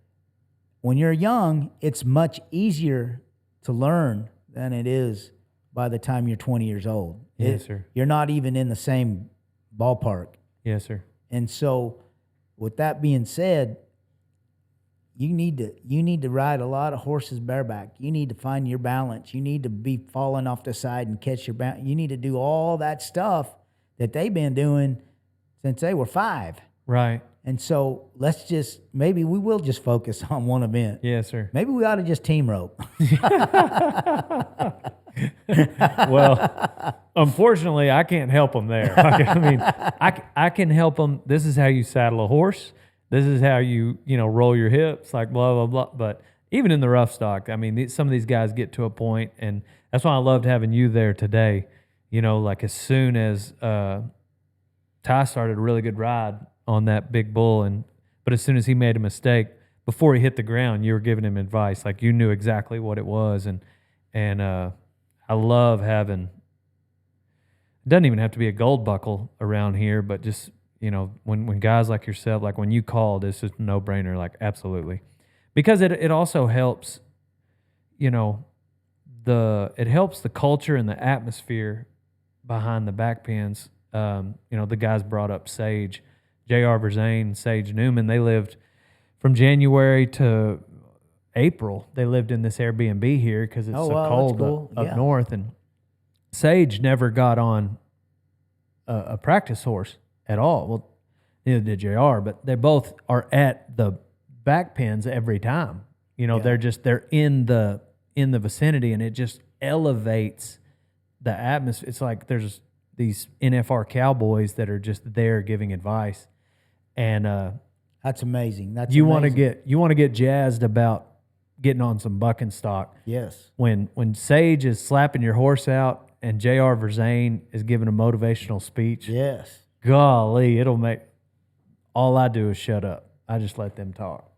When you're young, it's much easier to learn than it is by the time you're 20 years old. Yes, sir. You're not even in the same ballpark. Yes, sir. And so with that being said, you need to ride a lot of horses bareback. You need to find your balance. You need to be falling off the side and catch your balance. You need to do all that stuff that they've been doing since they were 5. Right. And so maybe we will just focus on one event. Yes, sir. Maybe we ought to just team rope. Well, unfortunately, I can't help them there. I mean, I can help them. This is how you saddle a horse. This is how you roll your hips, like blah, blah, blah. But even in the rough stock, I mean, some of these guys get to a point, and that's why I loved having you there today. Like as soon as Ty started a really good ride on that big bull, but as soon as he made a mistake, before he hit the ground, you were giving him advice. Like you knew exactly what it was. And I love having, it doesn't even have to be a gold buckle around here, but just, when guys like yourself, like when you called, it's just a no-brainer, like absolutely. Because it also helps, it helps the culture and the atmosphere behind the back pins. The guys brought up Sage, J.R. Verzane, Sage Newman. They lived from January to April. They lived in this Airbnb here because it's so cold cool. up Yeah. north. And Sage never got on a practice horse at all. Well, neither did JR, but they both are at the back pins every time. They're in the vicinity, and it just elevates the atmosphere. It's like there's these NFR cowboys that are just there giving advice. And That's amazing. That's you want amazing. to get jazzed about getting on some bucking stock. Yes. When Sage is slapping your horse out and J.R. Verzane is giving a motivational speech, Yes. golly, it'll make, all I do is shut up. I just let them talk.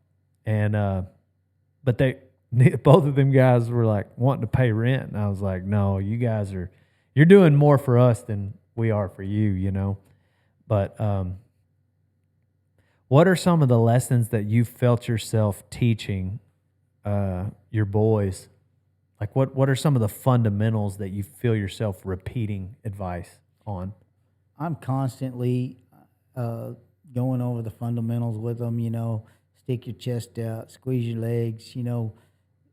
And but both of them guys were like wanting to pay rent, and I was like, no, you're doing more for us than we are for you, But What are some of the lessons that you felt yourself teaching your boys? Like what are some of the fundamentals that you feel yourself repeating advice on? I'm constantly going over the fundamentals with them. Stick your chest out, squeeze your legs.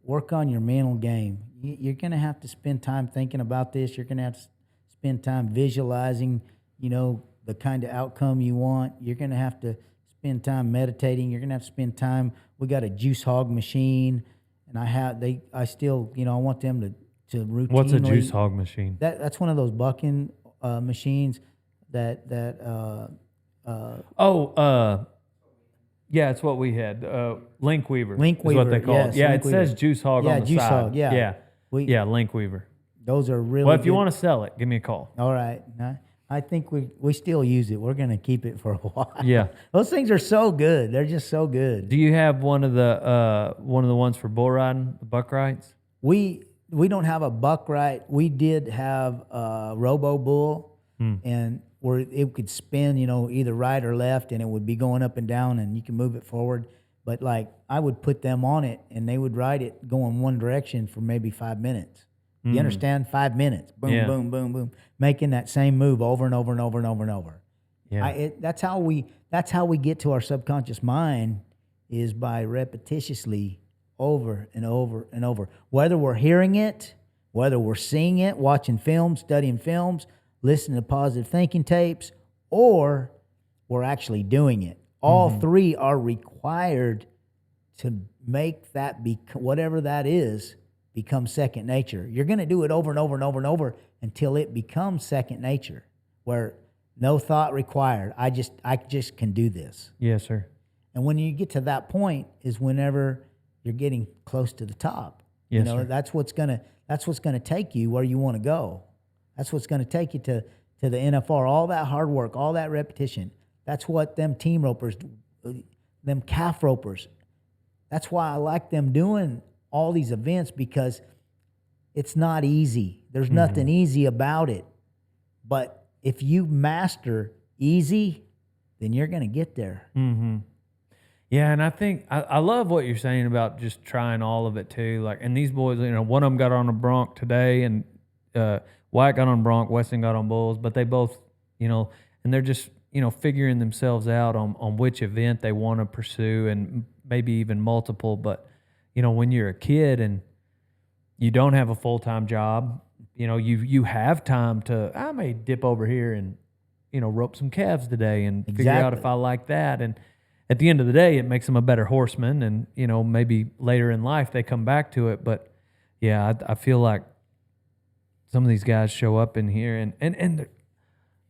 Work on your mental game. You're going to have to spend time thinking about this. You're going to have to spend time visualizing, the kind of outcome you want. You're going to have to spend time meditating. You're going to have to spend time. We got a juice hog machine, and I still, I want them to routinely. What's a juice hog machine? That's one of those bucking machines that yeah, it's what we had. Link weaver. Link is what weaver, they call yes, it. Yeah, link it says weaver. juice hog Yeah, on the juice side. hog, yeah. Yeah, link weaver. Those are really Well, if you good. want to sell it, give me a call. All right. I think we still use it. We're going to keep it for a while. Yeah. Those things are so good. They're just so good. Do you have one of the ones for bull riding, the buck rights? We don't have a buck right. We did have a robo bull, and where it could spin, either right or left, and it would be going up and down, and you can move it forward. But like I would put them on it, and they would ride it going one direction for maybe 5 minutes. You understand? 5 minutes. Boom, Yeah. boom, boom, boom, making that same move over and over and over and over and over. Yeah. That's how we get to our subconscious mind, is by repetitiously over and over and over. Whether we're hearing it, whether we're seeing it, watching films, studying films, listening to positive thinking tapes, or we're actually doing it. All three are required to make that whatever that is become second nature. You're going to do it over and over and over and over until it becomes second nature, where no thought required. I just can do this. Yes, sir. And when you get to that point is whenever you're getting close to the top. Yes, sir. That's what's gonna take you where you want to go. That's what's gonna take you to the NFR. All that hard work, all that repetition. That's what them team ropers, them calf ropers. That's why I like them doing all these events, because it's not easy. There's nothing easy about it. But if you master easy, then you're gonna get there. Mm-hmm. Yeah, and I think I love what you're saying about just trying all of it too. Like, and these boys, one of them got on a bronc today, and Wyatt got on bronc, Weston got on bulls, but they both, and they're just, figuring themselves out on which event they want to pursue, and maybe even multiple. But, when you're a kid and you don't have a full-time job, you have time to, I may dip over here and, rope some calves today and figure out if I like that. And at the end of the day, it makes them a better horseman, and maybe later in life they come back to it. But yeah, I feel like some of these guys show up in here, and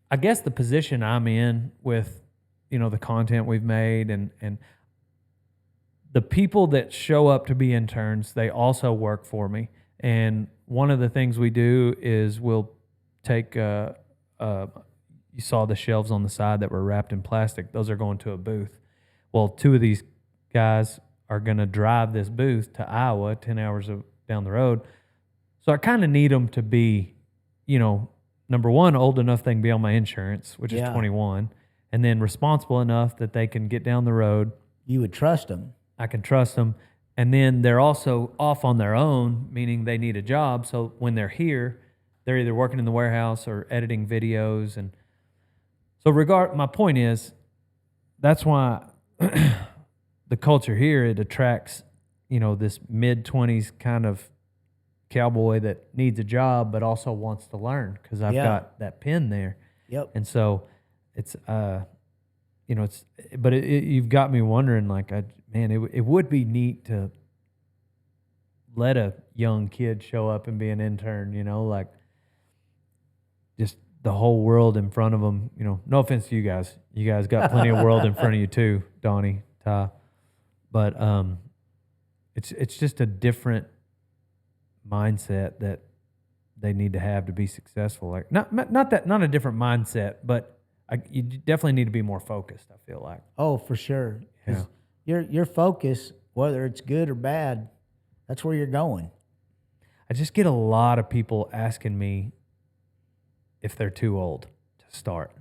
I guess the position I'm in with the content we've made, and the people that show up to be interns, they also work for me. And one of the things we do is we'll take you saw the shelves on the side that were wrapped in plastic; those are going to a booth. Well, two of these guys are going to drive this booth to Iowa, 10 hours down the road. So I kind of need them to be, number one, old enough they can be on my insurance, which is 21, and then responsible enough that they can get down the road. You would trust them. I can trust them. And then they're also off on their own, meaning they need a job. So when they're here, they're either working in the warehouse or editing videos. And so my point is, that's why the culture here, it attracts, this mid-20s kind of cowboy that needs a job but also wants to learn, because I've got that pin there. Yep. And so it's, but you've got me wondering, like, it would be neat to let a young kid show up and be an intern, like just the whole world in front of them. No offense to you guys. You guys got plenty of world in front of you too, Donnie, Ty. But it's just a different mindset that they need to have to be successful. Like not a different mindset, but you definitely need to be more focused, I feel like. Oh, for sure. Yeah. Your focus, whether it's good or bad, that's where you're going. I just get a lot of people asking me if they're too old to start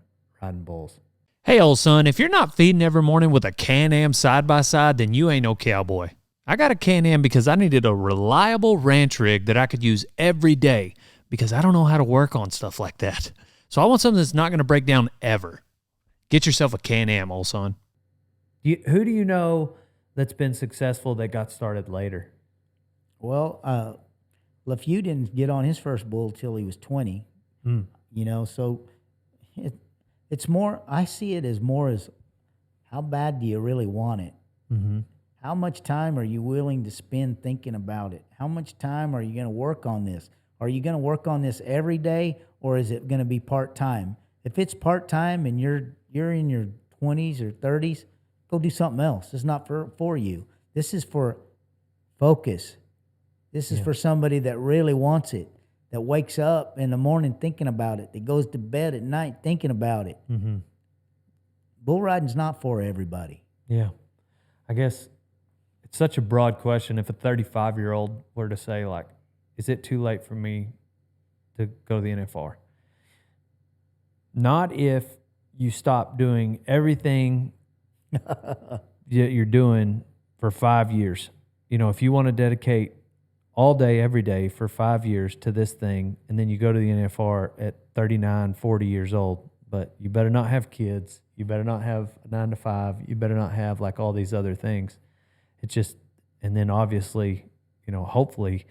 riding bulls. Hey, old son, if you're not feeding every morning with a Can-Am side-by-side, then you ain't no cowboy. I got a Can-Am because I needed a reliable ranch rig that I could use every day because I don't know how to work on stuff like that. So I want something that's not going to break down ever. Get yourself a Can-Am, old son. Who do you know that's been successful that got started later? Well, LeFew didn't get on his first bull till he was 20. You know, so it's more, I see it as more as how bad do you really want it? Mm-hmm. How much time are you willing to spend thinking about it? How much time are you going to work on this? Are you going to work on this every day, or is it going to be part-time? If it's part-time and you're in your 20s or 30s, go do something else. It's not for you. This is for focus. This is for somebody that really wants it, that wakes up in the morning thinking about it, that goes to bed at night thinking about it. Mm-hmm. Bull riding's not for everybody. Yeah. I guess it's such a broad question. If a 35-year-old were to say, like, is it too late for me to go to the NFR? Not if you stop doing everything that you're doing for 5 years. You know, if you want to dedicate all day, every day for 5 years to this thing, and then you go to the NFR at 39, 40 years old, but you better not have kids. You better not have a 9 to 5. You better not have like all these other things. It's just, and then obviously, you know, hopefully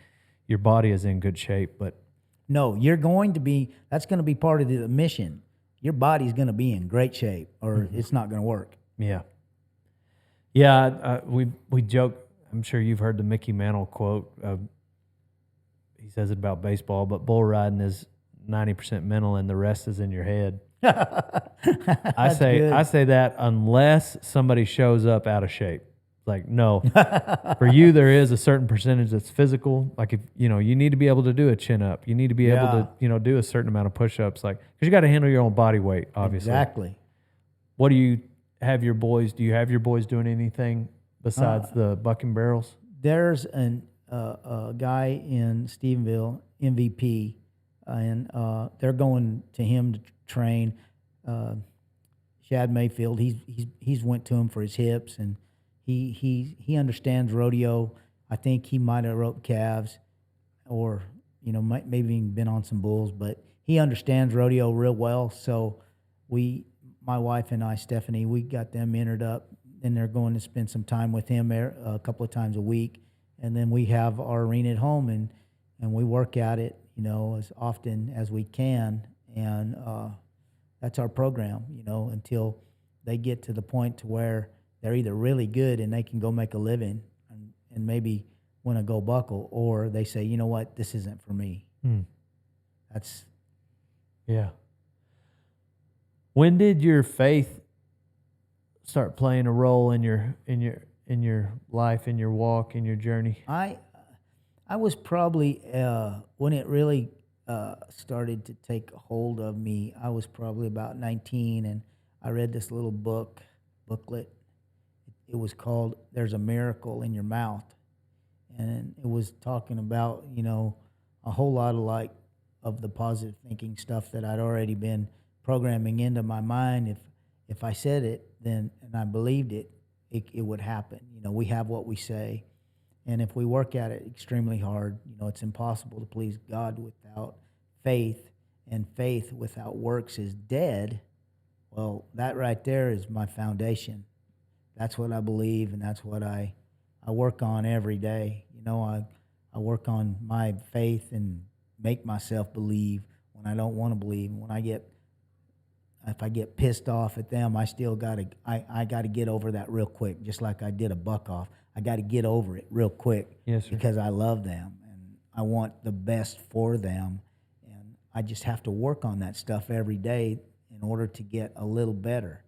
your body is in good shape, but No, you're going to be, that's going to be part of the mission. Your body's going to be in great shape or it's not going to work. yeah. Yeah, we joke, I'm sure you've heard the Mickey Mantle quote. He says it about baseball, but bull riding is 90% mental and the rest is in your head. I say that unless somebody shows up out of shape. Like, no. For you, there is a certain percentage that's physical. Like, if you know, you need to be able to do a chin up. You need to be able to, you know, do a certain amount of push-ups. Like, because you got to handle your own body weight, obviously. Exactly. What do you have your boys? Do you have your boys doing anything besides the bucking barrels? There's a guy in Stephenville, MVP, and they're going to him to train. Shad Mayfield, he's went to him for his hips, and he understands rodeo. I think he might have roped calves, or you know, maybe even been on some bulls, but he understands rodeo real well. So my wife and I, Stephanie, we got them entered up, and they're going to spend some time with him a couple of times a week. And then we have our arena at home, and we work at it, you know, as often as we can. And that's our program, you know, until they get to the point to where they're either really good and they can go make a living and maybe win a gold buckle, or they say, you know what, this isn't for me. That's Yeah. When did your faith start playing a role in your life, in your walk, in your journey? I was probably when it really started to take hold of me. I was probably about 19, and I read this little booklet. It was called "There's a Miracle in Your Mouth," and it was talking about, you know, a whole lot of the positive thinking stuff that I'd already been programming into my mind. If I said it, then and I believed it, it would happen. You know, we have what we say. And if we work at it extremely hard, you know, it's impossible to please God without faith, and faith without works is dead. Well, that right there is my foundation. That's what I believe, and that's what I work on every day. You know, I work on my faith and make myself believe when I don't want to believe. If I get pissed off at them, I still I gotta get over that real quick, just like I did a buck off. I got to get over it real quick. Yes, sir. Because I love them and I want the best for them, and I just have to work on that stuff every day in order to get a little better.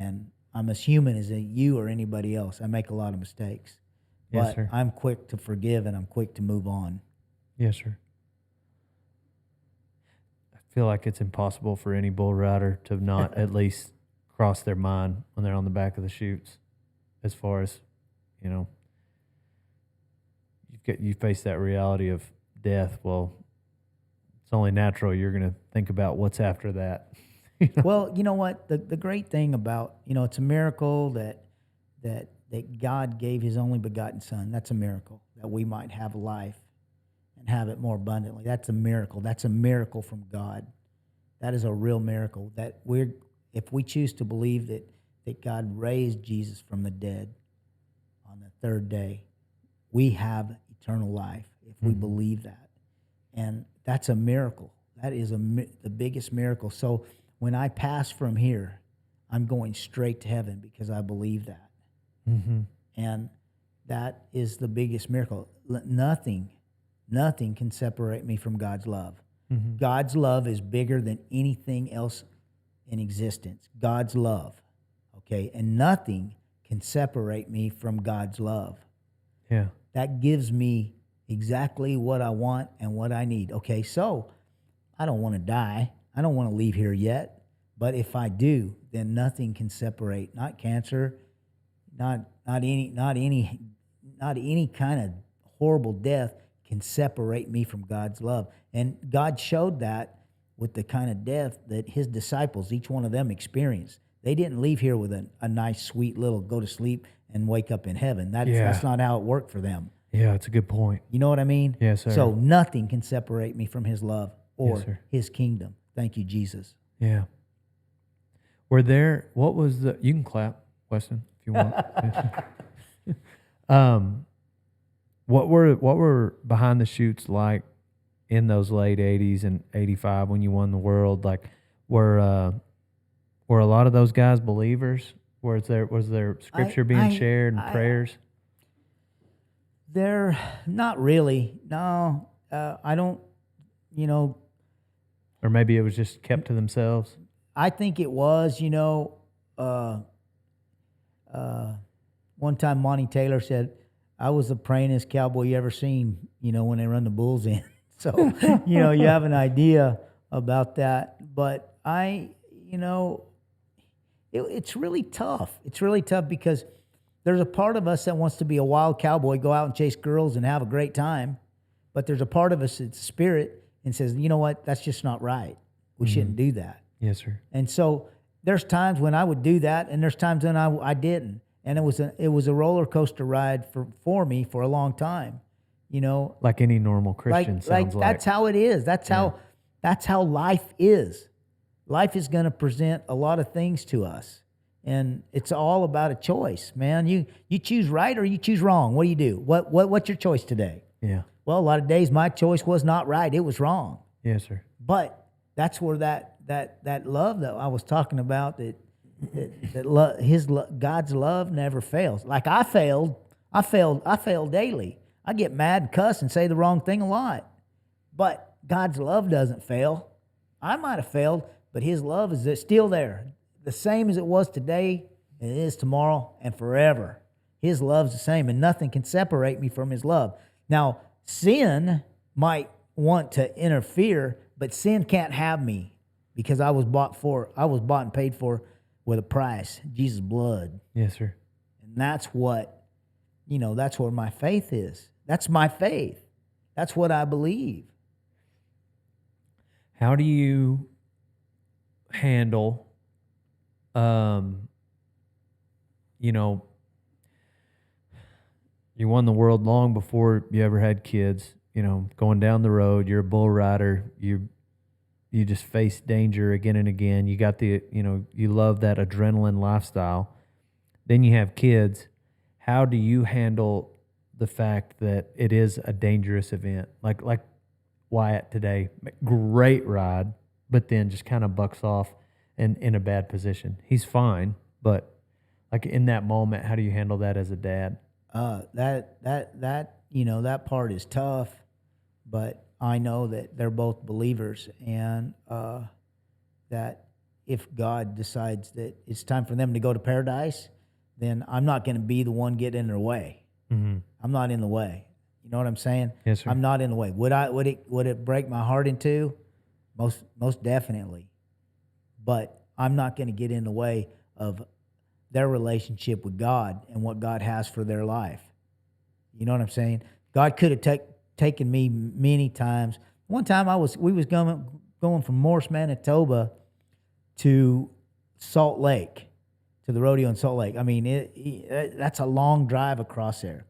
And I'm as human as you or anybody else. I make a lot of mistakes, Yes, but sir. I'm quick to forgive and I'm quick to move on. Yes, sir. I feel like it's impossible for any bull rider to not at least cross their mind when they're on the back of the chutes, as far as, you know, you face that reality of death. Well, it's only natural you're going to think about what's after that. Well, you know what? The great thing about, it's a miracle that God gave his only begotten son. That's a miracle, that we might have life and have it more abundantly. That's a miracle. That's a miracle from God. That is a real miracle. That if we choose to believe that God raised Jesus from the dead on the third day, we have eternal life if we believe that. And that's a miracle. That is the biggest miracle. So when I pass from here, I'm going straight to heaven because I believe that. And that is the biggest miracle. Nothing can separate me from God's love. God's love is bigger than anything else in existence. God's love, okay? And nothing can separate me from God's love. Yeah. That gives me exactly what I want and what I need. Okay, so I don't want to die. I don't want to leave here yet. But if I do, then nothing can separate. Not cancer, not any kind of horrible death can separate me from God's love. And God showed that with the kind of death that his disciples, each one of them, experienced. They didn't leave here with a nice, sweet little go to sleep and wake up in heaven. That's not how it worked for them. Yeah, it's a good point. You know what I mean? Yes, sir. So nothing can separate me from his love or Yes, sir. his kingdom. Thank you, Jesus. Yeah. You can clap, Weston, if you want. What were behind the shoots like in those late 80s and 85 when you won the world? Like, were a lot of those guys believers? Was there scripture being shared and prayers? They're not really. No, I don't, Or maybe it was just kept to themselves? I think it was, one time Monty Taylor said, I was the prayingest cowboy you ever seen, when they run the bulls in. So, you have an idea about that. But it's really tough. It's really tough because there's a part of us that wants to be a wild cowboy, go out and chase girls and have a great time. But there's a part of us that's spirit and says, you know what, that's just not right. We shouldn't do that. Yes, sir. And so there's times when I would do that, and there's times when I didn't. And it was a roller coaster ride for me for a long time, Like any normal Christian sounds like. That's how it is. That's how life is. Life is going to present a lot of things to us, and it's all about a choice, man. You choose right or you choose wrong. What do you do? What's your choice today? Yeah. Well, a lot of days my choice was not right. It was wrong. Yes, sir. But that's where that love that I was talking about, God's love never fails. Like I fail daily. I get mad and cuss and say the wrong thing a lot. But God's love doesn't fail. I might have failed, but his love is still there. The same as it was today, it is tomorrow and forever. His love's the same, and nothing can separate me from his love. Now, sin might want to interfere, but sin can't have me because I was bought and paid for with a price, Jesus' blood. Yes, sir. And that's what, that's where my faith is. That's my faith. That's what I believe. How do you handle, you won the world long before you ever had kids, going down the road, you're a bull rider, you just face danger again and again. You got you love that adrenaline lifestyle. Then you have kids. How do you handle the fact that it is a dangerous event? Like Wyatt today, great ride, but then just kind of bucks off and in a bad position. He's fine, but like in that moment, how do you handle that as a dad? That part is tough, but I know that they're both believers, and that if God decides that it's time for them to go to paradise, then I'm not going to be the one getting in their way. Mm-hmm. I'm not in the way. You know what I'm saying? Yes, sir. I'm not in the way. Would it break my heart in two? Most definitely. But I'm not going to get in the way of their relationship with God and what God has for their life. You know what I'm saying? God could have taken me many times. One time we was going from Morse, Manitoba to Salt Lake, to the rodeo in Salt Lake. I mean, that's a long drive across there.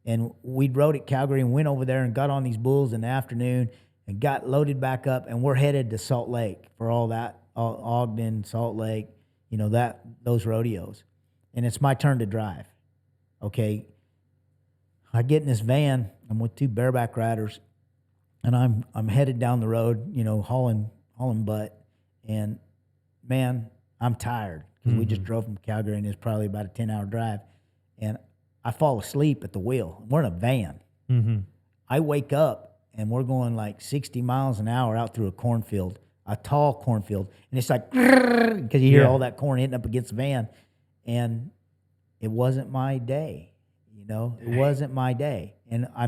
And we rode at Calgary and went over there and got on these bulls in the afternoon and got loaded back up, and we're headed to Salt Lake for all that, Ogden, Salt Lake, those rodeos. And it's my turn to drive. Okay. I get in this van. I'm with 2 bareback riders, and I'm headed down the road, hauling butt. And man, I'm tired because we just drove from Calgary, and it's probably about a 10-hour drive. And I fall asleep at the wheel. We're in a van. Mm-hmm. I wake up, and we're going like 60 miles an hour out through a cornfield, a tall cornfield. And it's like, because you hear all that corn hitting up against the van. And it wasn't my day, It wasn't my day. And I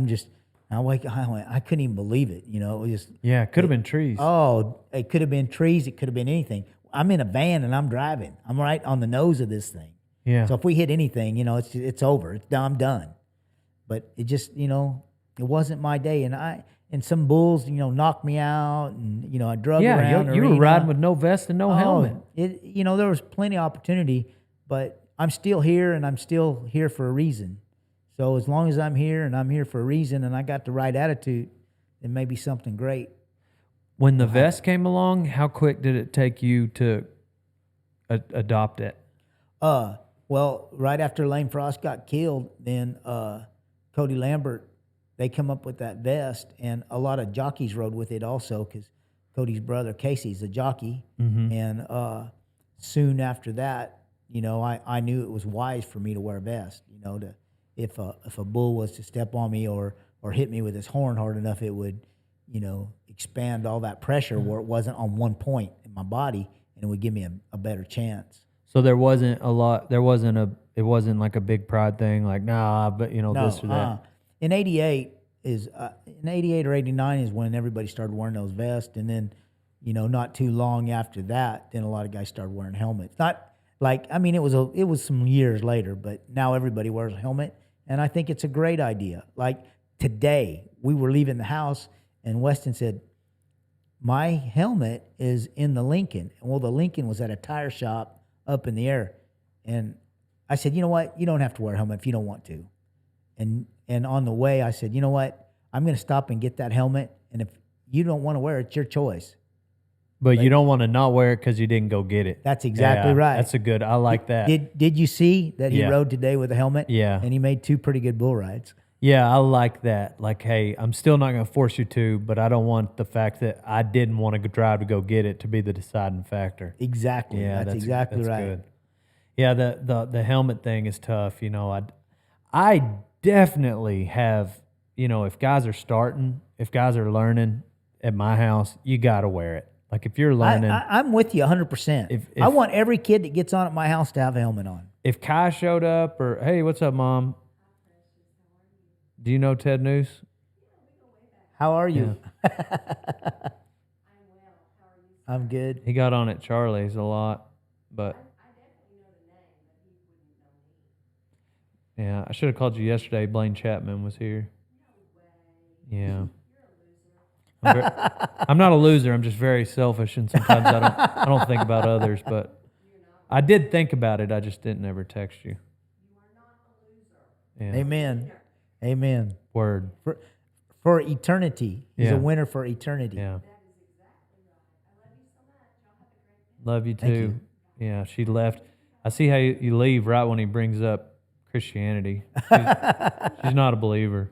went, I couldn't even believe it, It was just. Yeah, it could have been trees. Oh, it could have been trees. It could have been anything. I'm in a van and I'm driving. I'm right on the nose of this thing. Yeah. So if we hit anything, it's over. I'm done. But it just, it wasn't my day. And some bulls, knocked me out, and I drug around. Yeah, you were riding with no vest and no helmet. There was plenty of opportunity, but I'm still here, and I'm still here for a reason. So as long as I'm here, and I'm here for a reason, and I got the right attitude, then maybe something great. When the vest came along, how quick did it take you to adopt it? Well, right after Lane Frost got killed, then Cody Lambert, they come up with that vest, and a lot of jockeys rode with it also, because Cody's brother Casey's a jockey. Mm-hmm. And soon after that, I knew it was wise for me to wear a vest. If a bull was to step on me or hit me with his horn hard enough, it would, expand all that pressure where it wasn't on one point in my body, and it would give me a better chance. So it wasn't like a big pride thing, like, nah, but this or that. In 88 or 89 is when everybody started wearing those vests, and then, not too long after that, then a lot of guys started wearing helmets. Not like, it was some years later, but now everybody wears a helmet, and I think it's a great idea. Like today, we were leaving the house, and Weston said, "My helmet is in the Lincoln." Well, the Lincoln was at a tire shop up in the air, and I said, "You know what? You don't have to wear a helmet if you don't want to." And on the way, I said, "You know what? I'm going to stop and get that helmet, and if you don't want to wear it, it's your choice." But you don't want to not wear it because you didn't go get it. That's exactly right. That's I like that. Did you see that he rode today with a helmet? Yeah. And he made 2 pretty good bull rides. Yeah, I like that. Like, hey, I'm still not going to force you to, but I don't want the fact that I didn't want to drive to go get it to be the deciding factor. Exactly. Yeah, that's exactly right. Good. Yeah, the helmet thing is tough. I definitely have, if guys are starting, if guys are learning at my house, you got to wear it. Like if you're learning. I'm with you 100%. If I want every kid that gets on at my house to have a helmet on. If Kai showed up or, hey, what's up, Mom? Do you know Ted Nuce? How are you? Yeah. I'm well. How are you? I'm good. He got on at Charlie's a lot, but. I definitely know the name, but he wouldn't know me. Yeah, I should have called you yesterday. Blaine Chapman was here. No way. Yeah. You're a loser. I'm not a loser. I'm just very selfish, and sometimes I don't think about others. But I did think about it. I just didn't ever text you. You are not a loser. Yeah. Amen. Amen. Word. For eternity. He's Yeah. a winner for eternity. Yeah. That is exactly right. I love you so much. Y'all have a great day. Love you Thank too. you. Yeah, she left. I see how you leave right when he brings up Christianity. She's not a believer.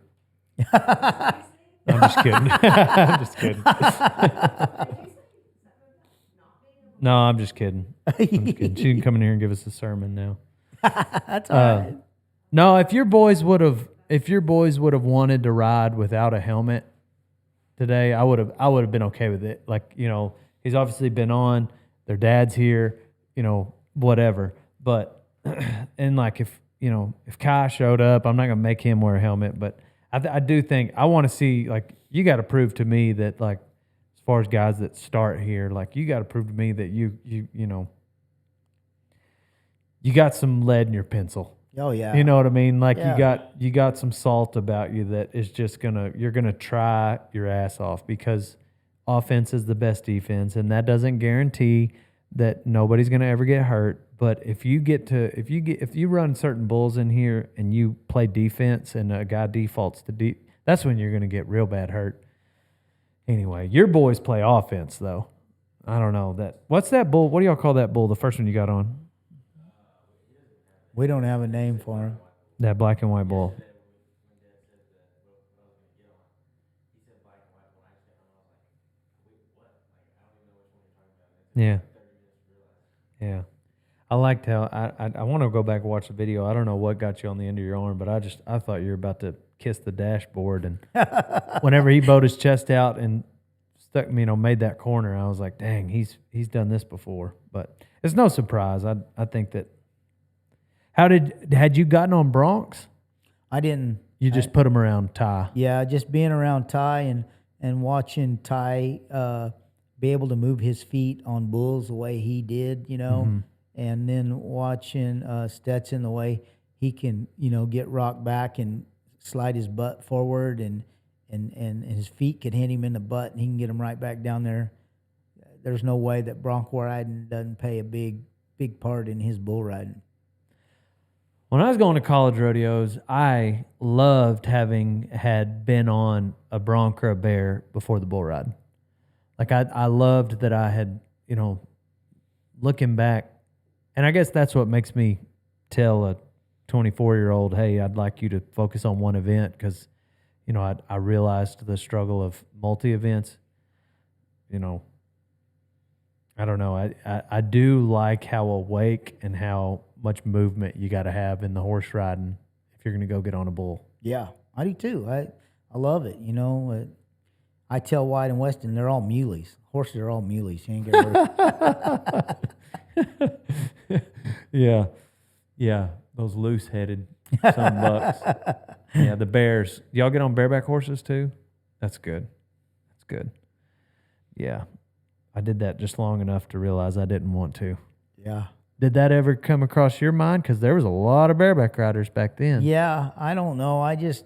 I'm just kidding. I'm just kidding. No, I'm just kidding. I'm just kidding. She didn't come in here and give us a sermon now. That's all right. No, if your boys would have wanted to ride without a helmet today, I would have been okay with it. Like, he's obviously been on, their dad's here, whatever. But and like if Kai showed up, I'm not gonna make him wear a helmet, but I do think I want to see, like, you got to prove to me that, like, as far as guys that start here, like, you got to prove to me that you got some lead in your pencil. Oh yeah. You know what I mean? Like Yeah. you got some salt about you that is just you're gonna try your ass off, because offense is the best defense, and that doesn't guarantee that nobody's going to ever get hurt. But if you run certain bulls in here and you play defense and a guy defaults to that's when you're going to get real bad hurt. Anyway, your boys play offense though. I don't know that. What's that bull? What do y'all call that bull? The first one you got on? We don't have a name for him. That black and white bull. Yeah. Yeah. I liked how I want to go back and watch the video. I don't know what got you on the end of your arm, but I thought you were about to kiss the dashboard. And whenever he bowed his chest out and stuck, made that corner, I was like, dang, he's done this before. But it's no surprise. I think that. Had you gotten on broncs? I didn't. You just put him around Ty. Yeah, just being around Ty and watching Ty be able to move his feet on bulls the way he did, Mm-hmm. and then watching Stetson the way he can, get rocked back and slide his butt forward and his feet can hit him in the butt and he can get him right back down there. There's no way that bronc riding doesn't play a big part in his bull riding. When I was going to college rodeos, I loved having had been on a bronc or a bear before the bull ride. Like I loved that I had, looking back, and I guess that's what makes me tell a 24-year-old, hey, I'd like you to focus on one event because, I realized the struggle of multi-events. I don't know. I do like how awake and how much movement you got to have in the horse riding if you're going to go get on a bull. Yeah, I do too. I love it. I tell White and Weston they're all muleys. Horses are all muleys. You ain't gonna Yeah. Those loose-headed some bucks. Yeah, the bears. Y'all get on bareback horses too? That's good. That's good. Yeah. I did that just long enough to realize I didn't want to. Yeah. Did that ever come across your mind? Because there was a lot of bareback riders back then. Yeah, I don't know. I just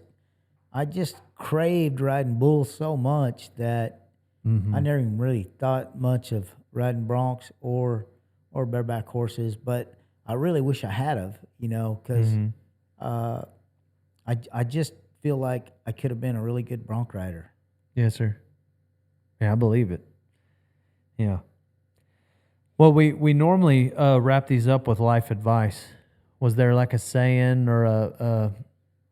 craved riding bulls so much that I never even really thought much of riding broncs or bareback horses. But I really wish I had of, because I just feel like I could have been a really good bronc rider. Yes, sir. Yeah, I believe it. Yeah. Well, we normally wrap these up with life advice. Was there like a saying or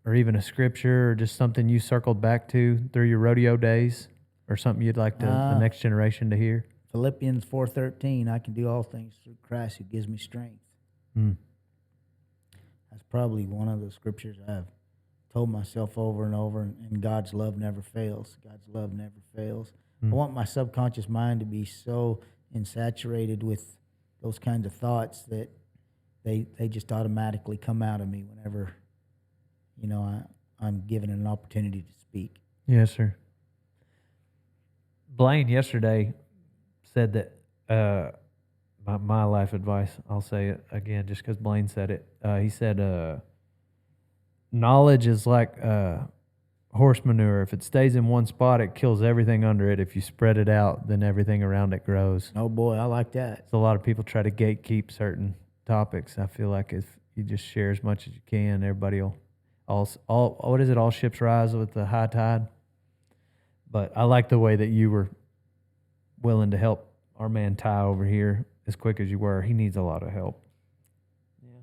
or even a scripture or just something you circled back to through your rodeo days or something you'd like the next generation to hear? Philippians 4:13, I can do all things through Christ who gives me strength. That's probably one of the scriptures I've told myself over and over, and God's love never fails. God's love never fails. I want my subconscious mind to be so insaturated with those kinds of thoughts that they just automatically come out of me whenever, I'm given an opportunity to speak. Yes, sir. Blaine yesterday said that my life advice, I'll say it again just because Blaine said it. He said, knowledge is like horse manure. If it stays in one spot, it kills everything under it. If you spread it out, then everything around it grows. Oh, boy, I like that. So a lot of people try to gatekeep certain topics. I feel like if you just share as much as you can, everybody will what is it? All ships rise with the high tide. But I like the way that you were willing to help our man Ty over here as quick as you were. He needs a lot of help. Yeah.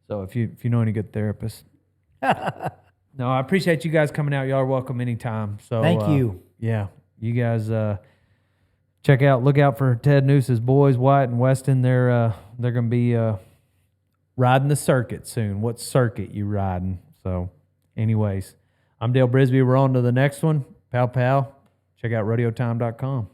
So if you know any good therapists. No, I appreciate you guys coming out. Y'all are welcome anytime. So Thank you. Yeah. You guys look out for Ted Nuce's boys, White and Weston. They're gonna be riding the circuit soon. What circuit you riding? So anyways, I'm Dale Brisby. We're on to the next one. Pow pow. Check out rodeotime.com.